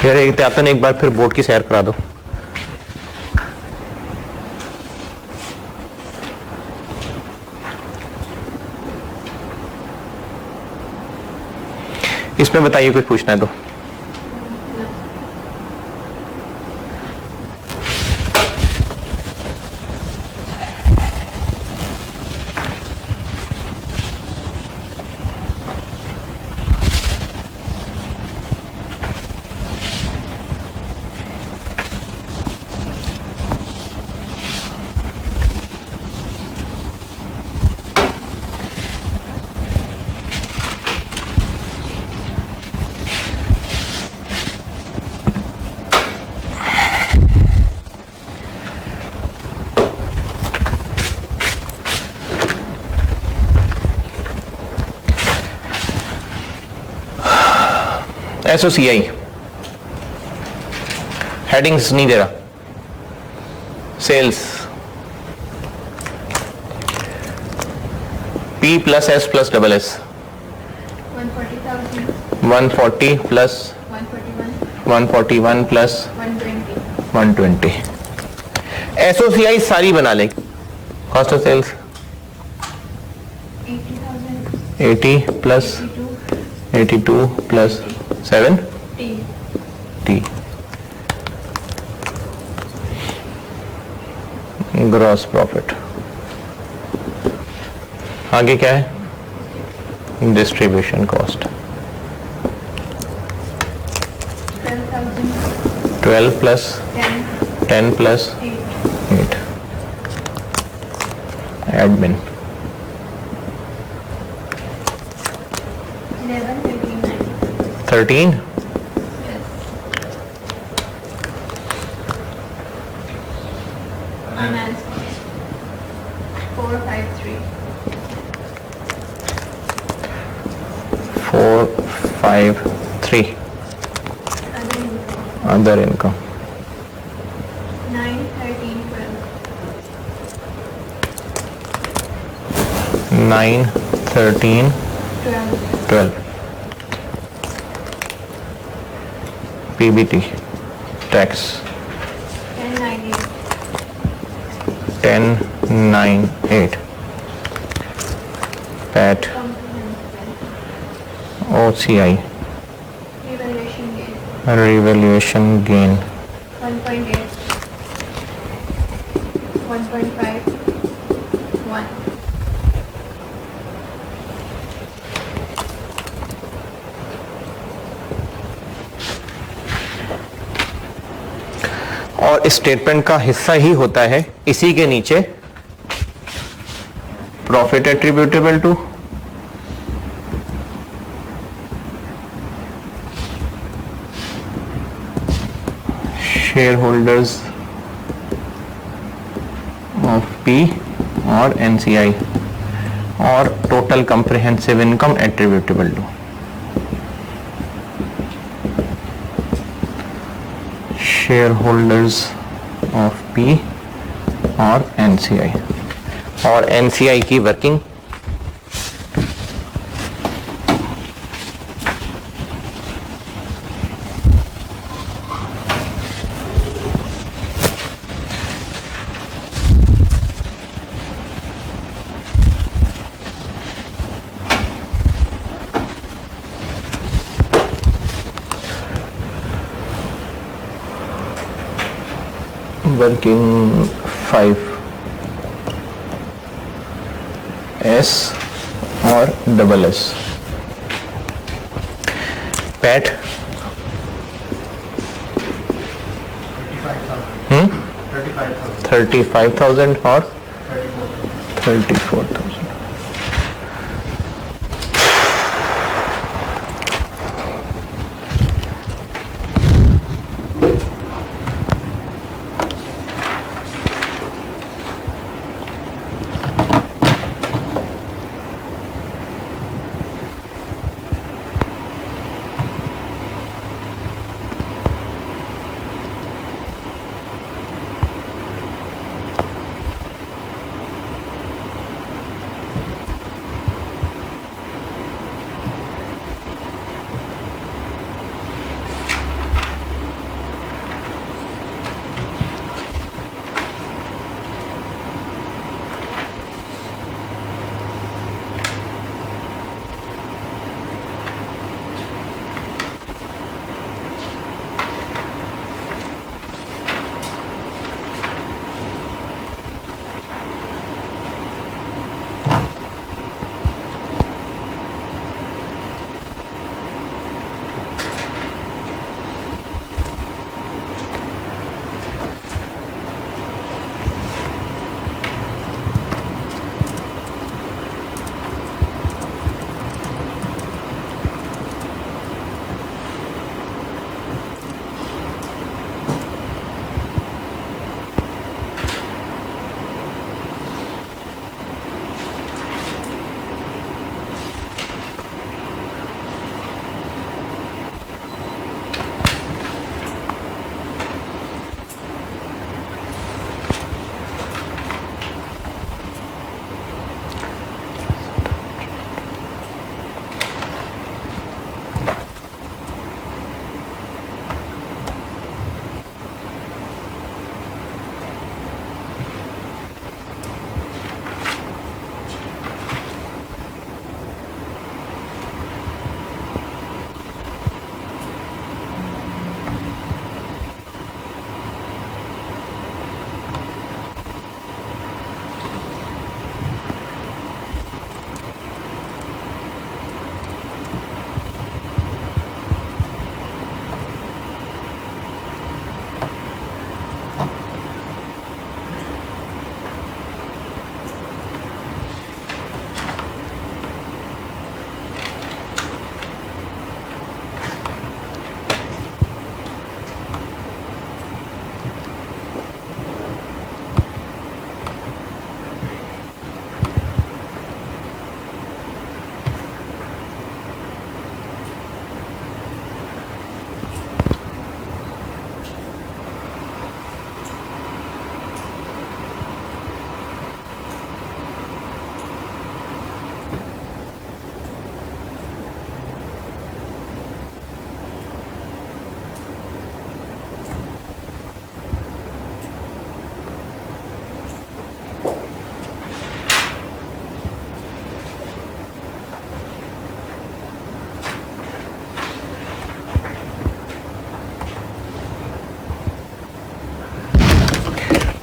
यार एक त्यातन एक बार फिर बोर्ड की सैर करा दो। इसमें बताइए कुछ पूछना है तो। एसओसीआई हेडिंग्स नहीं दे रहा। Sales P plus S plus double S 140,000, 140 plus 141, 141 plus 120, 120। SOCI सारी बना लें। Cost of sales 80,000, 80 plus 82 plus 7 T. Gross profit. आगे क्या है? Distribution cost 12 plus 10 plus 8। Admin 13 453 other income 9, 13, 9 13 12 PBT tax 10, 9, 8 PAT OCI revaluation gain 1.8, 1.5, 1. और इस statement का हिस्सा ही होता है इसी के नीचे profit attributable to share holders of P और एनसीआई और total comprehensive income attributable to share holders of P और एनसीआई। और एनसीआई की वर्किंग। वर्किंग 5S और डबल S। पैट 35,000 और 34,000।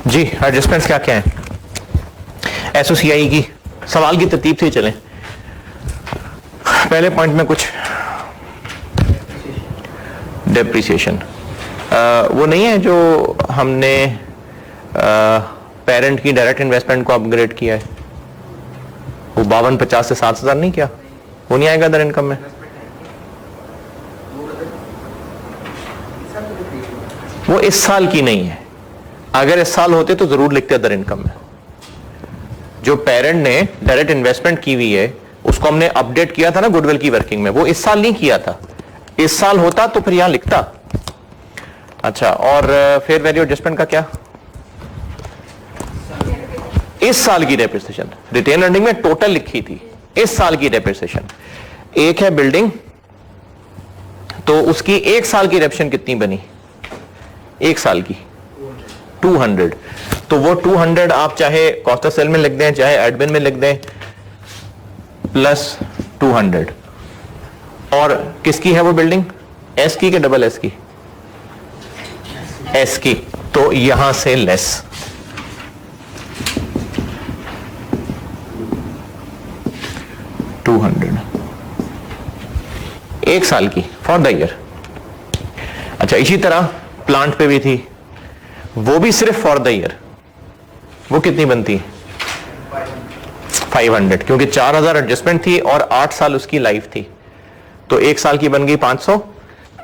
जी एडजस्टमेंट्स क्या क्या है एसओसीआई की, सवाल की तरतीब से चलें। पहले पॉइंट में कुछ डेप्रिसिएशन वो नहीं है जो हमने पेरेंट की डायरेक्ट इन्वेस्टमेंट को अपग्रेड किया है, वो 5250 से 7000 नहीं किया, वो नहीं आएगा अदर इनकम में, वो इस साल की नहीं है। अगर इस साल होते तो जरूर लिखते अदर इनकम में। जो पेरेंट ने डायरेक्ट इन्वेस्टमेंट की हुई है उसको हमने अपडेट किया था ना गुडविल की वर्किंग में, वो इस साल नहीं किया था, इस साल होता तो फिर यहां लिखता। अच्छा, और फेयर वैल्यू एडजस्टमेंट का क्या? इस साल की डेप्रिसिएशन, रिटेन अर्निंग में टोटल लिखी थी, इस साल की डेप्रिसिएशन एक है बिल्डिंग, तो उसकी एक साल की डेप्रिसिएशन कितनी बनी? एक साल की 200। तो वो 200 आप चाहे कॉस्ट ऑफ सेल में लिख दें, चाहे एडमिन में लिख दें, प्लस 200। और किसकी है वो बिल्डिंग? एस की कि डबल एस की? एस की। तो यहां से लेस। एक साल की फॉर द ईयर। अच्छा, इसी तरह प्लांट पे भी थी, वो भी सिर्फ फॉर द ईयर। वो कितनी बनती? 500, क्योंकि 4000 एडजस्टमेंट थी और 8 साल उसकी लाइफ थी, तो एक साल की बन गई 500।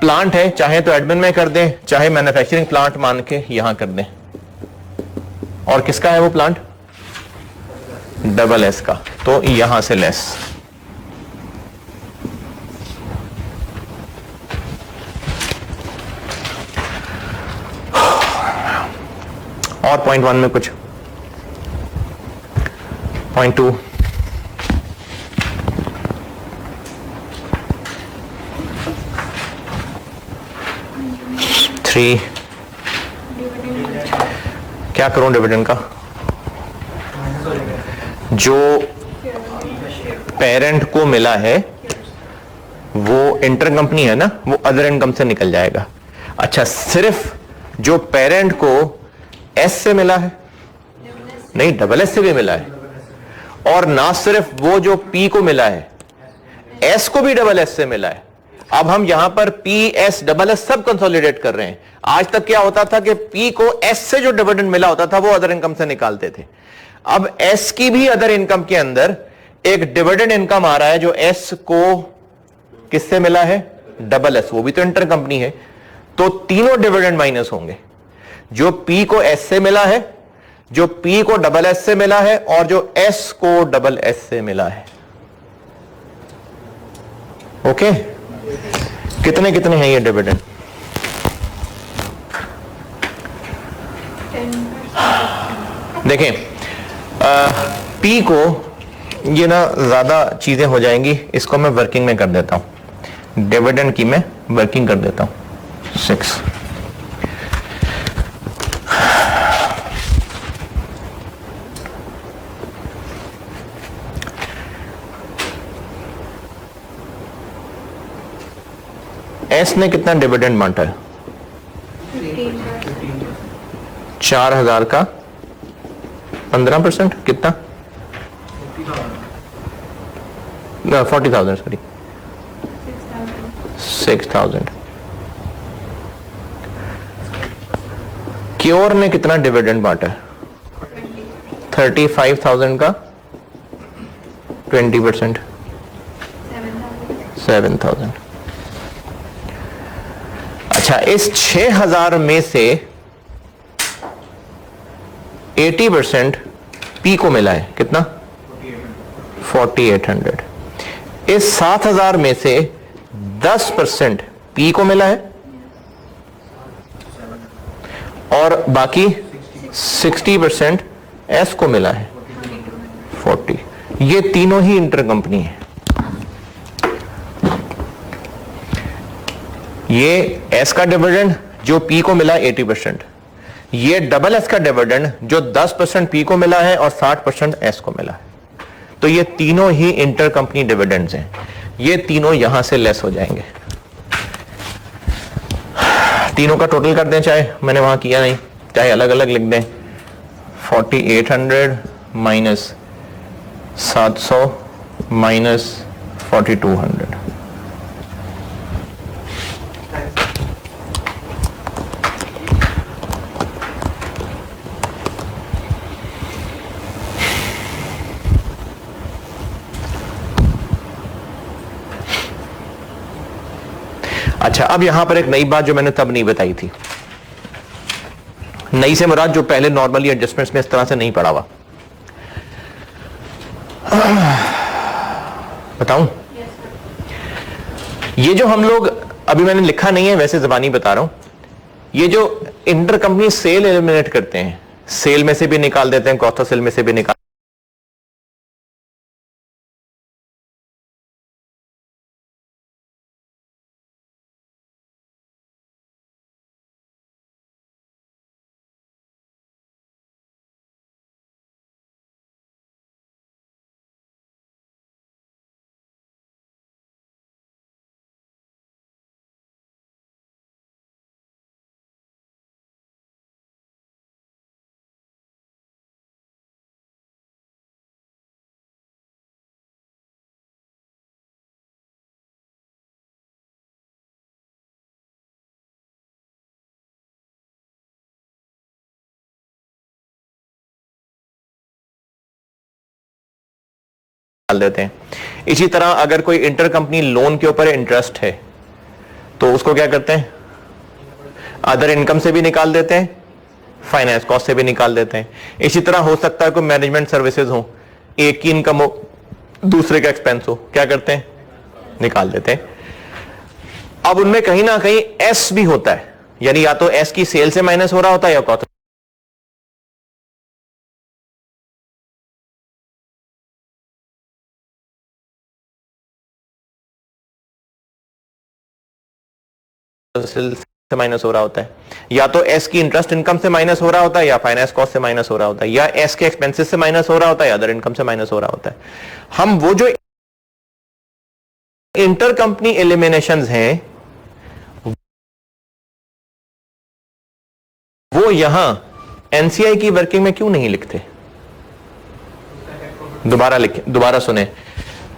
प्लांट है, चाहे तो एडमिन में कर दें, चाहे मैन्युफैक्चरिंग प्लांट मान के यहां कर दें। और किसका है वो प्लांट? डबल एस का, तो यहां से लेस। और पॉइंट 1 में कुछ, पॉइंट 2, क्या करूं डिविडेंड का? जो पेरेंट को मिला है वो इंटर कंपनी है ना, वो अदर इनकम से निकल जाएगा। अच्छा, सिर्फ जो पेरेंट को एस से मिला है? नहीं, डबल एस से भी मिला है। और ना सिर्फ वो जो पी को मिला है, एस को भी डबल एस से मिला है। अब हम यहां पर पी एस डबल एस सब कंसोलिडेट कर रहे हैं। आज तक क्या होता था कि पी को एस से जो डिविडेंड मिला होता था वो अदर इनकम से निकालते थे। अब एस की भी अदर इनकम के अंदर एक डिविडेंड इनकम आ रहा है जो एस को किससे मिला है? डबल एस, वो भी तो इंटर कंपनी है। तो तीनों डिविडेंड माइनस होंगे, जो पी को एस से मिला है, जो पी को डबल एस से मिला है, और जो एस को डबल एस से मिला है। ओके, कितने कितने हैं ये डिविडेंड? 10%। देखें, पी को ये ना ज्यादा चीजें हो जाएंगी, इसको मैं वर्किंग में कर देता हूं, डिविडेंड की मैं वर्किंग कर देता हूं 6। एस ने कितना डिविडेंड बांटा है? 4000 का 15%, कितना? 40,000, सॉरी 6,000। क्योर ने कितना डिविडेंड बांटा है? 35,000 का 20%, 7,000। अच्छा, इस 6,000 में से 80% पी को मिला है, कितना? 4800। इस 7,000 में से 10% पी को मिला है और बाकी 60% एस को मिला है, 40। ये तीनों ही इंटर कंपनी है। ये एस का डिविडेंड जो पी को मिला 80%, ये डबल एस का डिविडेंड जो 10% पी को मिला है और 60% एस को मिला है। तो ये तीनों ही इंटर कंपनी डिविडेंड्स हैं, ये तीनों यहां से लेस हो जाएंगे। तीनों का टोटल कर दें, चाहे मैंने वहां किया नहीं, चाहे अलग अलग लिख दें। 4800 माइनस 700 माइनस 4200। अच्छा, अब यहां पर एक नई बात जो मैंने तब नहीं बताई थी, नई से मुराद जो पहले नॉर्मली एडजस्टमेंट्स में इस तरह से नहीं पड़ा हुआ। बताऊं? ये जो हम लोग अभी मैंने लिखा नहीं है, वैसे जबानी बता रहा हूं, ये जो इंटर कंपनी सेल एलिमिनेट करते हैं, सेल में से भी निकाल देते हैं, कॉस्ट ऑफ सेल में से भी निकाल देते हैं। इसी तरह अगर कोई इंटर कंपनी लोन के ऊपर इंटरेस्ट है तो उसको क्या करते हैं, अदर इनकम से भी निकाल देते हैं, फाइनेंस कॉस्ट से भी निकाल देते हैं। इसी तरह हो सकता है कोई मैनेजमेंट सर्विसेज हो, एक की इनकम हो दूसरे का एक्सपेंस हो, क्या करते हैं, निकाल देते हैं। अब उनमें कहीं ना कहीं एस भी होता है, यानी या तो एस की सेल से माइनस हो रहा होता है या कॉस्ट से माइनस हो रहा होता है, या तो एस की इंटरेस्ट इनकम से माइनस हो रहा होता है या फाइनेंस कॉस्ट से माइनस हो रहा होता है, या एस के एक्सपेंसेस से माइनस हो रहा होता है या अदर इनकम से माइनस हो रहा होता है। हम वो जो इंटर कंपनी एलिमिनेशंस हैं वो यहां एनसीआई की वर्किंग में क्यों नहीं लिखते? दोबारा सुने,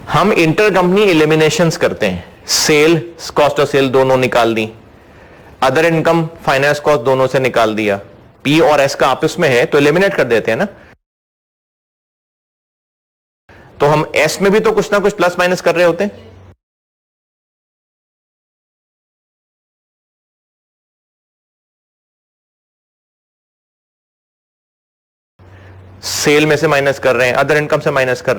हम इंटर कंपनी एलिमिनेशंस करते हैं, सेल कॉस्ट ऑफ सेल दोनों निकाल दी, अदर इनकम फाइनेंस कॉस्ट दोनों से निकाल दिया, पी और एस का आपस में है तो एलिमिनेट कर देते हैं ना। तो हम एस में भी तो कुछ ना कुछ प्लस माइनस कर रहे होते हैं। सेल में से माइनस कर रहे हैं, अदर इनकम से माइनस कर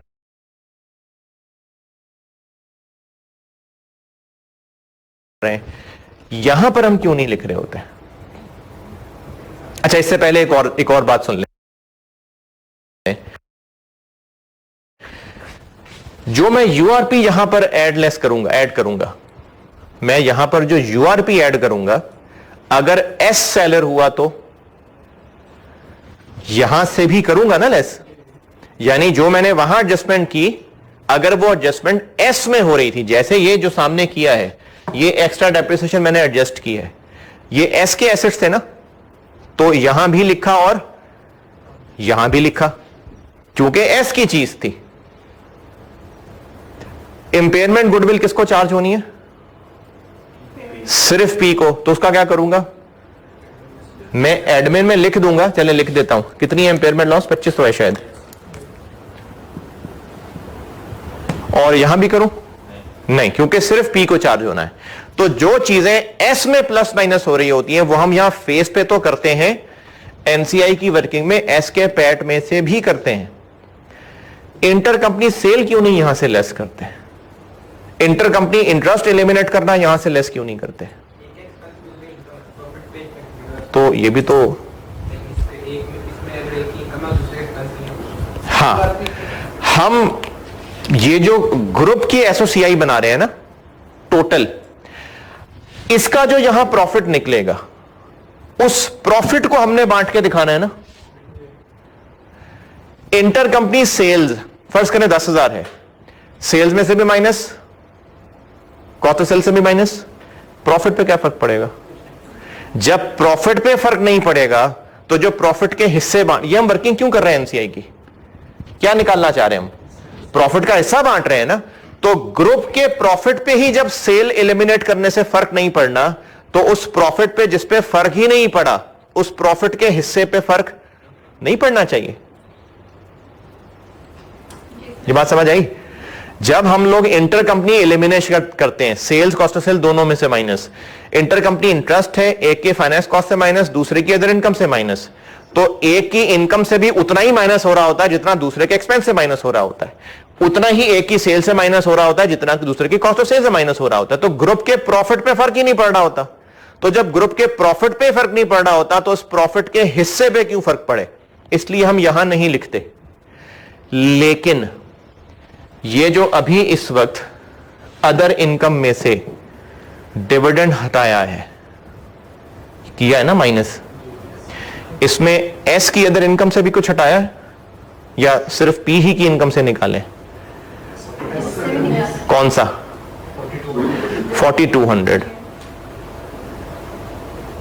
रहे हैं, यहां पर हम क्यों नहीं लिख रहे होते? अच्छा, इससे पहले एक और बात सुन ले। जो मैं यूआरपी यहां पर ऐड करूंगा, मैं यहां पर जो यूआरपी ऐड करूंगा, अगर एस सेलर हुआ तो यहां से भी करूंगा ना लेस, यानी जो मैंने वहां एडजस्टमेंट की, अगर वो एडजस्टमेंट एस में हो रही थी, जैसे ये जो सामने किया है, ये एक्स्ट्रा डेप्रिसिएशन मैंने एडजस्ट की है, ये एस के एसेट्स थे ना, तो यहां भी लिखा और यहां भी लिखा, क्योंकि एस की चीज थी। इंपेयरमेंट गुडविल किसको चार्ज होनी है? सिर्फ पी को। तो उसका क्या करूंगा मैं? एडमिन में लिख दूंगा, चले लिख देता हूं, कितनी है इंपेयरमेंट लॉस? 2500 है शायद। और यहां भी करूं? नहीं, क्योंकि सिर्फ पी को चार्ज होना है। तो जो चीजें एस में प्लस माइनस हो रही होती हैं वो हम यहां फेस पे तो करते हैं, एनसीआई की वर्किंग में एस के पैट में से भी करते हैं। इंटर कंपनी सेल क्यों नहीं यहां से लेस करते? इंटर कंपनी इंटरेस्ट एलिमिनेट करना यहां से लेस क्यों नहीं करते? तो ये भी तो, हाँ, हम ये जो ग्रुप की एसओसीआई बना रहे हैं ना, टोटल, इसका जो यहां प्रॉफिट निकलेगा, उस प्रॉफिट को हमने बांट के दिखाना है ना। इंटर कंपनी सेल्स फर्ज करें 10,000 है, सेल्स में से भी माइनस, कॉस्ट ऑफ सेल से भी माइनस, प्रॉफिट पे क्या फर्क पड़ेगा? जब प्रॉफिट पे फर्क नहीं पड़ेगा तो जो प्रॉफिट के हिस्से बांट, ये हम वर्किंग क्यों कर रहे हैं एनसीआई की? क्या निकालना चाह रहे हैं हम? प्रॉफिट का हिस्सा बांट रहे हैं ना। तो ग्रुप के प्रॉफिट पे ही जब सेल एलिमिनेट करने से फर्क नहीं पड़ना, तो उस प्रॉफिट पे जिस पे फर्क ही नहीं पड़ा, उस प्रॉफिट के हिस्से पे फर्क नहीं पड़ना चाहिए। ये बात समझ आई? जब हम लोग इंटर कंपनी एलिमिनेशन करते हैं, सेल्स कॉस्ट ऑफ सेल दोनों में से माइनस, इंटर कंपनी इंटरेस्ट है, एक के फाइनेंस कॉस्ट से माइनस, दूसरे की अदर इनकम से माइनस, तो एक की इनकम से भी उतना ही माइनस हो रहा होता है जितना दूसरे के एक्सपेंस से माइनस हो रहा होता है, उतना ही एक की सेल से माइनस हो रहा होता है जितना दूसरे की कॉस्ट ऑफ सेल से माइनस हो रहा होता है। तो ग्रुप के प्रॉफिट पे फर्क ही नहीं पड़ रहा होता। तो जब ग्रुप के प्रॉफिट पे फर्क नहीं पड़ रहा होता तो उस प्रॉफिट के हिस्से पे क्यों फर्क पड़े? इसलिए हम यहां नहीं लिखते, लेकिन ये जो अभी इस वक्त अदर इनकम में से डिविडेंड हटाया है, किया है ना माइनस, इसमें एस की अदर इनकम से भी कुछ हटाया है या सिर्फ पी ही की इनकम से निकाले? कौन सा? 4200।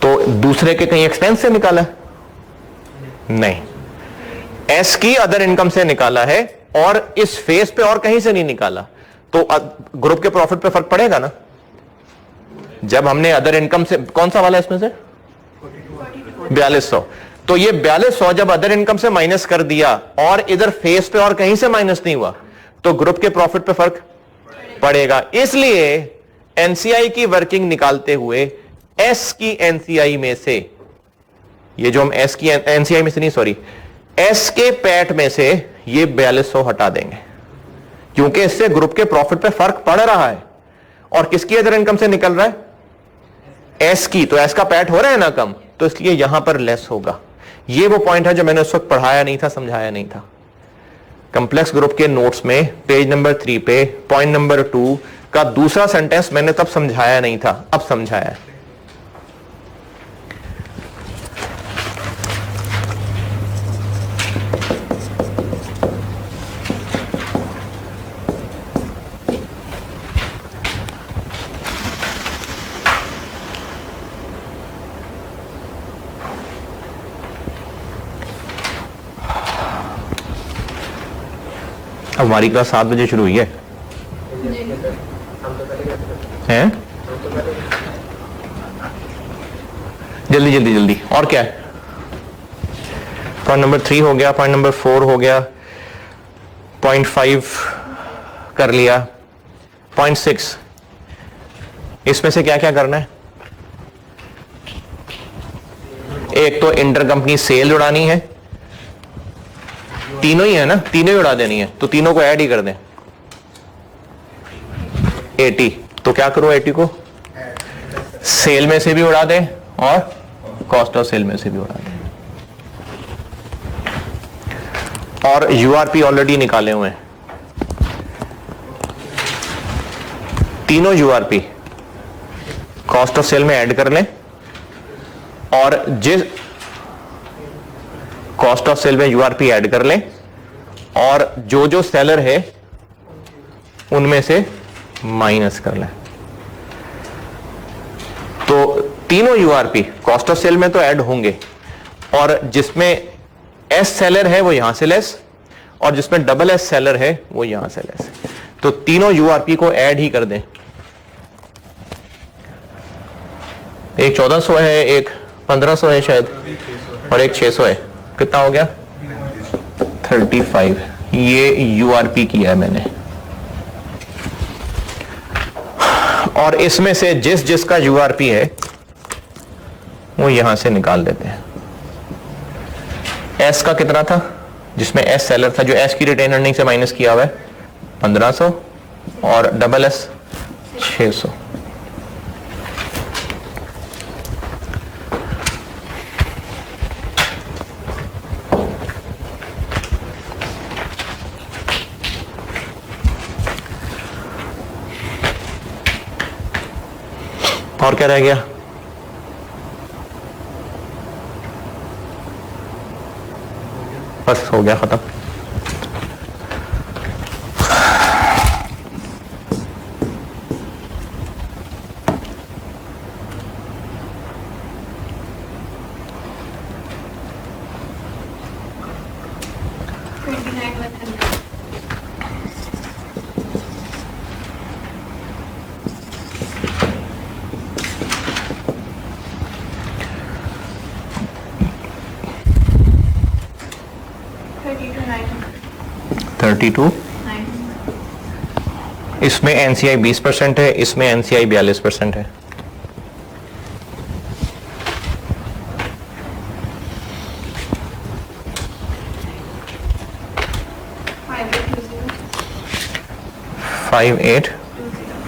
तो दूसरे के कहीं एक्सपेंस से निकाला है? नहीं, एस की अदर इनकम से निकाला है और इस फेस पे और कहीं से नहीं निकाला। तो ग्रुप के प्रॉफिट पे फर्क पड़ेगा ना। जब हमने अदर इनकम से, कौन सा वाला इसमें से? 4200। तो ये 4200 जब अदर इनकम से माइनस कर दिया और इधर फेस पे और कहीं से माइनस नहीं हुआ, तो ग्रुप के प्रॉफिट पे फर्क पड़ेगा। इसलिए एनसीआई की वर्किंग निकालते हुए एस की एनसीआई में से, ये जो हम एस की एनसीआई में से नहीं, सॉरी, एस के पैट में से ये 4200 हटा देंगे, क्योंकि इससे ग्रुप के प्रॉफिट पे फर्क पड़ रहा है। और किसकी अदर इनकम से निकल रहा है? एस की। तो एस का पैट हो रहा है ना कम, तो इसलिए यहां पर लेस होगा। ये वो पॉइंट है जो मैंने उस वक्त पढ़ाया नहीं था, समझाया नहीं था। कॉम्प्लेक्स ग्रुप के नोट्स में पेज नंबर 3 पे पॉइंट नंबर 2 का दूसरा सेंटेंस मैंने तब समझाया नहीं था, अब समझाया है। अब हमारी क्लास 7 बजे शुरू हुई है हैं? जल्दी जल्दी जल्दी। और क्या है? पॉइंट नंबर 3 हो गया, पॉइंट नंबर 4 हो गया, पॉइंट 5 कर लिया, पॉइंट 6। इसमें से क्या क्या करना है? एक तो इंटर कंपनी सेल उड़ानी है, तीनों ही है ना, तीनों ही उड़ा देनी है, तो तीनों को ऐड ही कर दें। 80, तो क्या करो, 80 को सेल में से भी उड़ा दें और कॉस्ट ऑफ सेल में से भी उड़ा दें। और यूआरपी ऑलरेडी निकाले हुए हैं, तीनों यूआरपी कॉस्ट ऑफ सेल में ऐड कर लें, और जिस कॉस्ट ऑफ सेल में यूआरपी ऐड कर लें, और जो जो सेलर है उनमें से माइनस कर लें। तो तीनों यूआरपी कॉस्ट ऑफ सेल में तो ऐड होंगे, और जिसमें एस सेलर है वो यहां से लेस, और जिसमें डबल एस सेलर है वो यहां से लेस। तो तीनों यूआरपी को ऐड ही कर दें। एक 1400 है, एक 1500 है शायद, और एक 600 है। कितना हो गया? 35। ये यूआरपी किया है मैंने, और इसमें से जिस जिसका यूआरपी है वो यहां से निकाल देते हैं। एस का कितना था? जिसमें एस सेलर था, जो एस की रिटेन अर्निंग से माइनस किया हुआ है, 1500, और डबल एस 600। और क्या रह गया? बस हो गया, खत्म। इसमें एनसीआई 20% है, इसमें एनसीआई 42% है। Five eight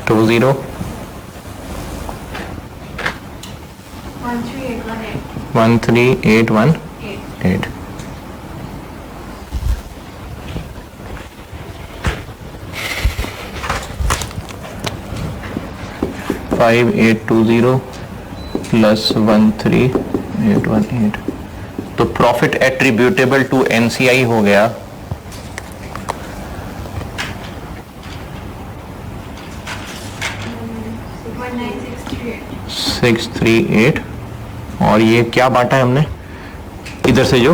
20 13818। 5820 प्लस 13818, तो प्रॉफिट एट्रीब्यूटेबल टू एनसीआई हो गया 638, और ये क्या बांटा है हमने, इधर से जो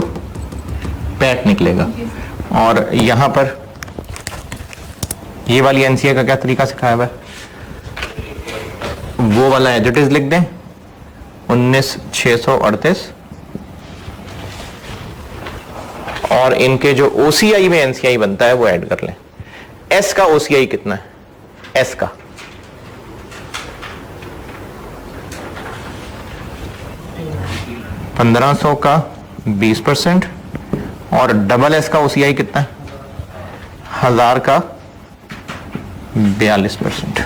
पैट निकलेगा। और यहां पर ये वाली एनसीआई का क्या तरीका सिखाया हुआ है, वो वाला एज इट इज लिख दें 19,638, और इनके जो ओसीआई में एनसीआई बनता है वो ऐड कर लें। एस का ओसीआई कितना है, एस का 1500 का 20%, और डबल एस का ओसीआई कितना है, 1000 का 42%।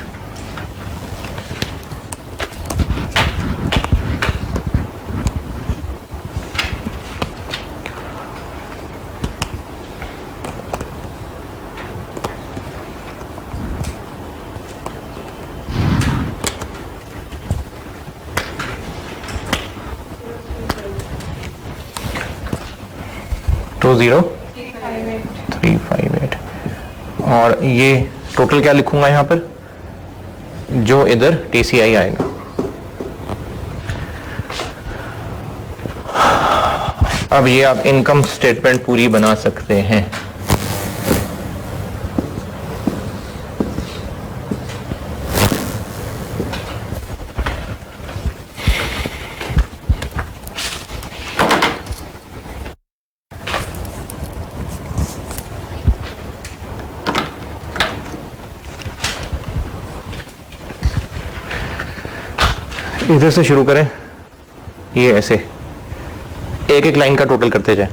टू 0358, और ये टोटल क्या लिखूंगा यहां पर, जो इधर टीसीआई आएगा। अब ये आप इनकम स्टेटमेंट पूरी बना सकते हैं। इधर से शुरू करें, ये ऐसे एक एक लाइन का टोटल करते जाए।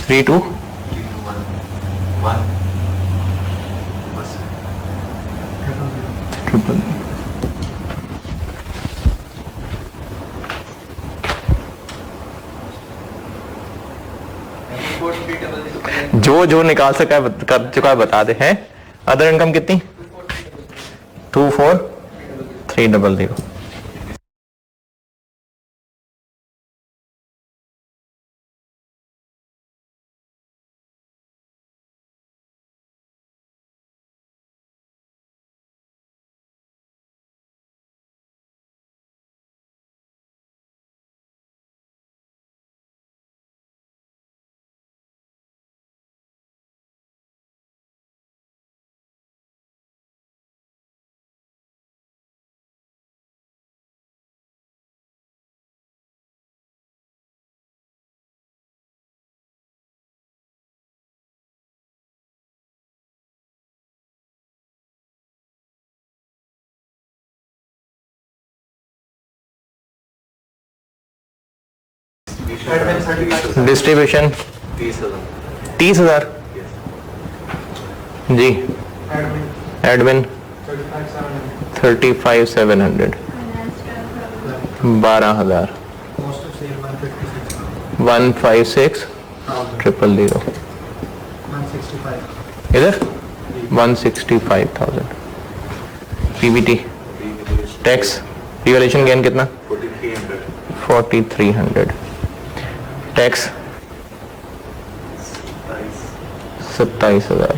थ्री टू ट्रिपल, जो जो निकाल सका कर चुका है बता दे। हैं अदर इनकम कितनी, 24,300। डिस्ट्रीब्यूशन 30,000 जी। एडमिन 35,700, 12,000, 156,000, इधर 165,000। पीबीटी टैक्स रिवैल्यूएशन गेन कितना, 4,300। टैक्स 27,000।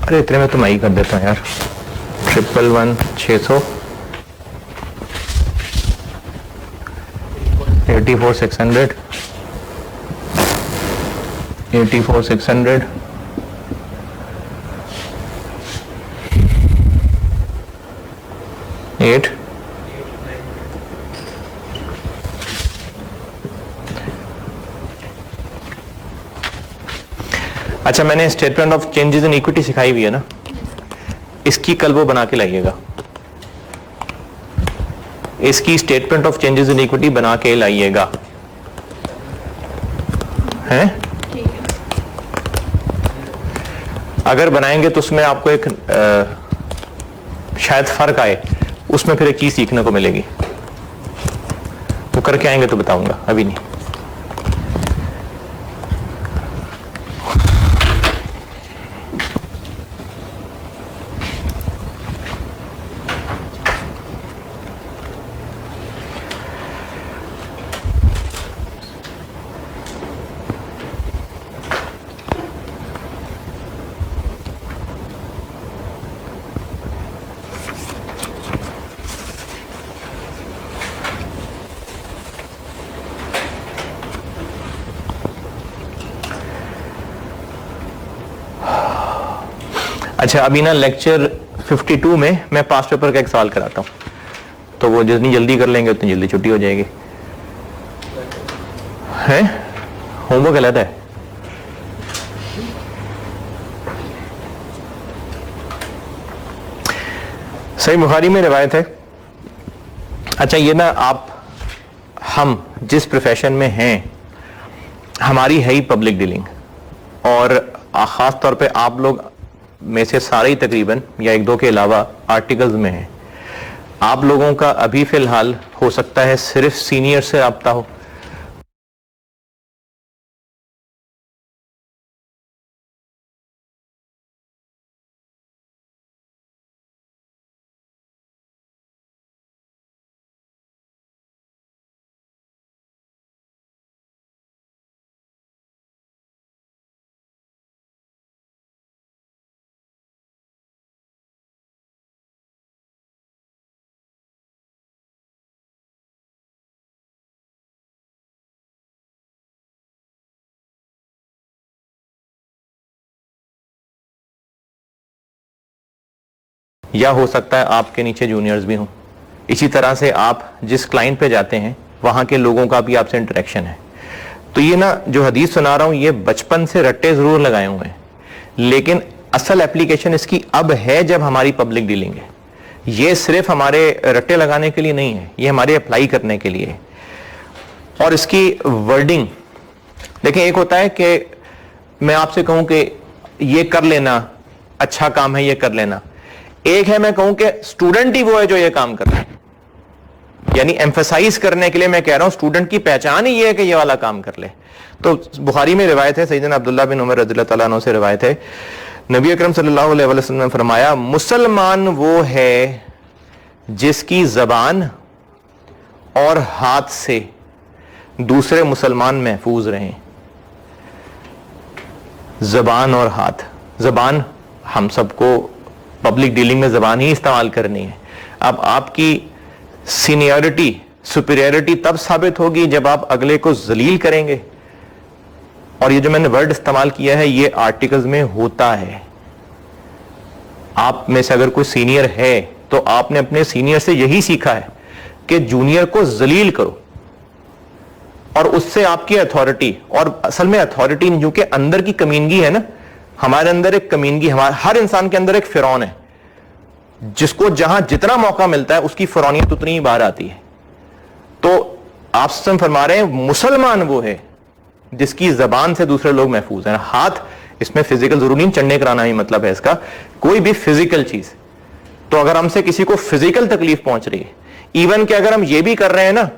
अरे इतने में तो मैं ही कर देता हूँ यार, 111 600 84 600 84 600 8 अच्छा, मैंने statement of changes in equity सिखाई हुई है ना, इसकी कल वो बना के लाइएगा। इसकी statement of changes in equity बना के लाइएगा, हैं? अगर बनाएंगे तो उसमें आपको एक शायद फर्क आए, उसमें फिर एक चीज सीखने को मिलेगी। तो करके आएंगे तो बताऊंगा, अभी नहीं। अच्छा, अभी ना लेक्चर 52 में मैं पास्ट पेपर का एक सवाल कराता हूं, तो वो जितनी जल्दी कर लेंगे उतनी जल्दी छुट्टी हो जाएगी। है होमवर्क अलग है। सही बुखारी में रिवायत है। अच्छा, ये ना हम जिस प्रोफेशन में हैं, हमारी है ही पब्लिक डीलिंग, और खास तौर पे आप लोग में से सारे ही तकरीबन या एक दो के अलावा आर्टिकल्स में हैं। आप लोगों का अभी फिलहाल हो सकता है सिर्फ सीनियर से रब्ता हो, या हो सकता है आपके नीचे जूनियर्स भी हों। इसी तरह से आप जिस क्लाइंट पे जाते हैं वहां के लोगों का भी आपसे इंटरेक्शन है। तो ये ना जो हदीस सुना रहा हूं, ये बचपन से रट्टे जरूर लगाए हुए हैं, लेकिन असल एप्लीकेशन इसकी अब है जब हमारी पब्लिक डीलिंग है। ये सिर्फ हमारे रट्टे लगाने के लिए नहीं है, ये हमारे अप्लाई करने के लिए है। और इसकी वर्डिंग देखें, एक होता है कि मैं आपसे कहूं कि ये कर लेना, अच्छा काम है ये कर लेना। एक है मैं कहूं कि स्टूडेंट ही वो है जो ये काम कर रहा है, यानी एम्फसाइज करने के लिए मैं कह रहा हूं स्टूडेंट की पहचान ही ये है कि ये वाला काम कर ले। तो बुखारी में रिवायत है, सैयदना अब्दुल्लाह बिन उमर रज़ियल्लाहु तआला अन्हु से रिवायत है, नबी अकरम सल्लल्लाहु अलैहि वसल्लम ने फरमाया, मुसलमान वो है जिसकी जबान और हाथ से दूसरे मुसलमान महफूज रहें। जबान और हाथ, जबान हम सबको पब्लिक डीलिंग में जबान ही इस्तेमाल करनी है। अब आपकी सीनियरिटी सुपीरियरिटी तब साबित होगी जब आप अगले को जलील करेंगे। और ये जो मैंने वर्ड इस्तेमाल किया है ये आर्टिकल्स में होता है। आप में से अगर कोई सीनियर है तो आपने अपने सीनियर से यही सीखा है कि जूनियर को जलील करो, और उससे आपकी अथॉरिटी, और असल में अथॉरिटी जो कि अंदर की कमीनगी है ना, हमारे अंदर एक कमीनगी, हमारे हर इंसान के अंदर एक फिरौन है, जिसको जहां जितना मौका मिलता है उसकी फिरौनियत उतनी ही बाहर आती है। तो आप फरमा रहे हैं मुसलमान वो है जिसकी जबान से दूसरे लोग महफूज हैं। हाथ इसमें फिजिकल जरूरी नहीं, चढ़ने कराना ही मतलब है इसका, कोई भी फिजिकल चीज। तो अगर हमसे किसी को फिजिकल तकलीफ पहुंच रही है, इवन कि अगर हम ये भी कर रहे हैं ना,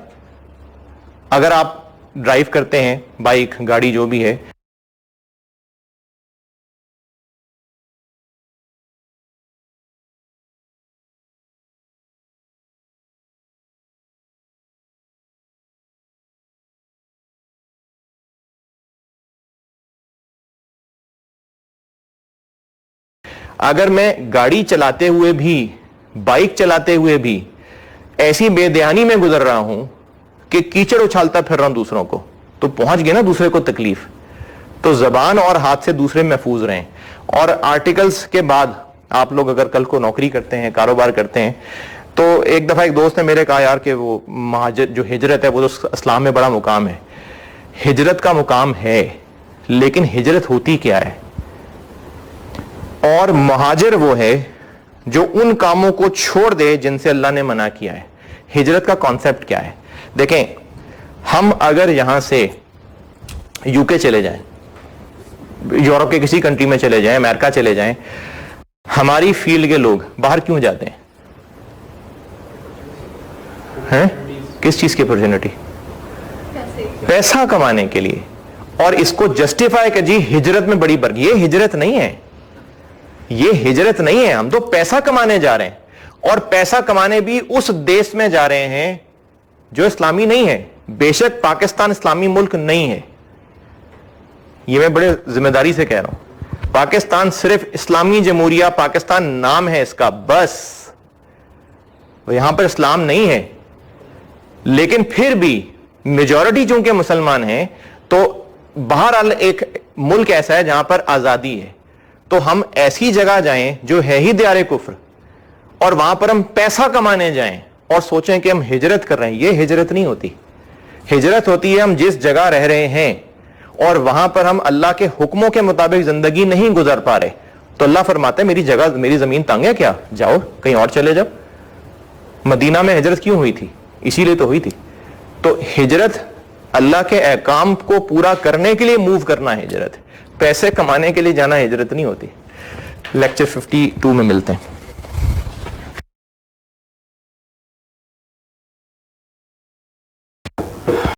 अगर आप ड्राइव करते हैं बाइक गाड़ी जो भी है, अगर मैं गाड़ी चलाते हुए भी, बाइक चलाते हुए भी ऐसी बेध्यानी में गुजर रहा हूं कि कीचड़ उछालता फिर रहा हूं दूसरों को, तो पहुंच गए ना दूसरे को तकलीफ। तो जबान और हाथ से दूसरे महफूज रहें। और आर्टिकल्स के बाद आप लोग अगर कल को नौकरी करते हैं, कारोबार करते हैं, तो एक दफा एक दोस्त ने मेरे कहा यार कि वो महाजर जो हिजरत है वो तो इस्लाम में बड़ा मुकाम है। हिजरत का मुकाम है, लेकिन हिजरत होती क्या है? और मुहाजिर वो है जो उन कामों को छोड़ दे जिनसे अल्लाह ने मना किया है। हिजरत का कॉन्सेप्ट क्या है? देखें, हम अगर यहां से यूके चले जाएं, यूरोप के किसी कंट्री में चले जाएं, अमेरिका चले जाएं, हमारी फील्ड के लोग बाहर क्यों जाते हैं? किस चीज की अपॉर्चुनिटी? पैसा कमाने के लिए। और इसको जस्टिफाई कर जी हिजरत में बड़ी बरकत। ये हिजरत नहीं है, ये हिजरत नहीं है। हम तो पैसा कमाने जा रहे हैं, और पैसा कमाने भी उस देश में जा रहे हैं जो इस्लामी नहीं है। बेशक पाकिस्तान इस्लामी मुल्क नहीं है, ये मैं बड़े जिम्मेदारी से कह रहा हूं। पाकिस्तान सिर्फ इस्लामी जमहूरिया पाकिस्तान नाम है इसका, बस। यहां पर इस्लाम नहीं है, लेकिन फिर भी मेजॉरिटी चूंकि मुसलमान हैं, तो बहरहाल एक मुल्क ऐसा है जहां पर आजादी है। तो हम ऐसी जगह जाएं जो है ही दियारे कुफ्र, और वहां पर हम पैसा कमाने जाएं और सोचें कि हम हिजरत कर रहे हैं। ये हिजरत नहीं होती। हिजरत होती है हम जिस जगह रह रहे हैं और वहां पर हम अल्लाह के हुक्मों के मुताबिक जिंदगी नहीं गुजार पा रहे, तो अल्लाह फरमाता है मेरी जगह, मेरी जमीन तंग है क्या, जाओ कहीं और चले जाओ। मदीना में हिजरत क्यों हुई थी? इसीलिए तो हुई थी। तो हिजरत अल्लाह के अहकाम को पूरा करने के लिए मूव करना हिजरत है। पैसे कमाने के लिए जाना हिजरत नहीं होती। लेक्चर 52 में मिलते हैं।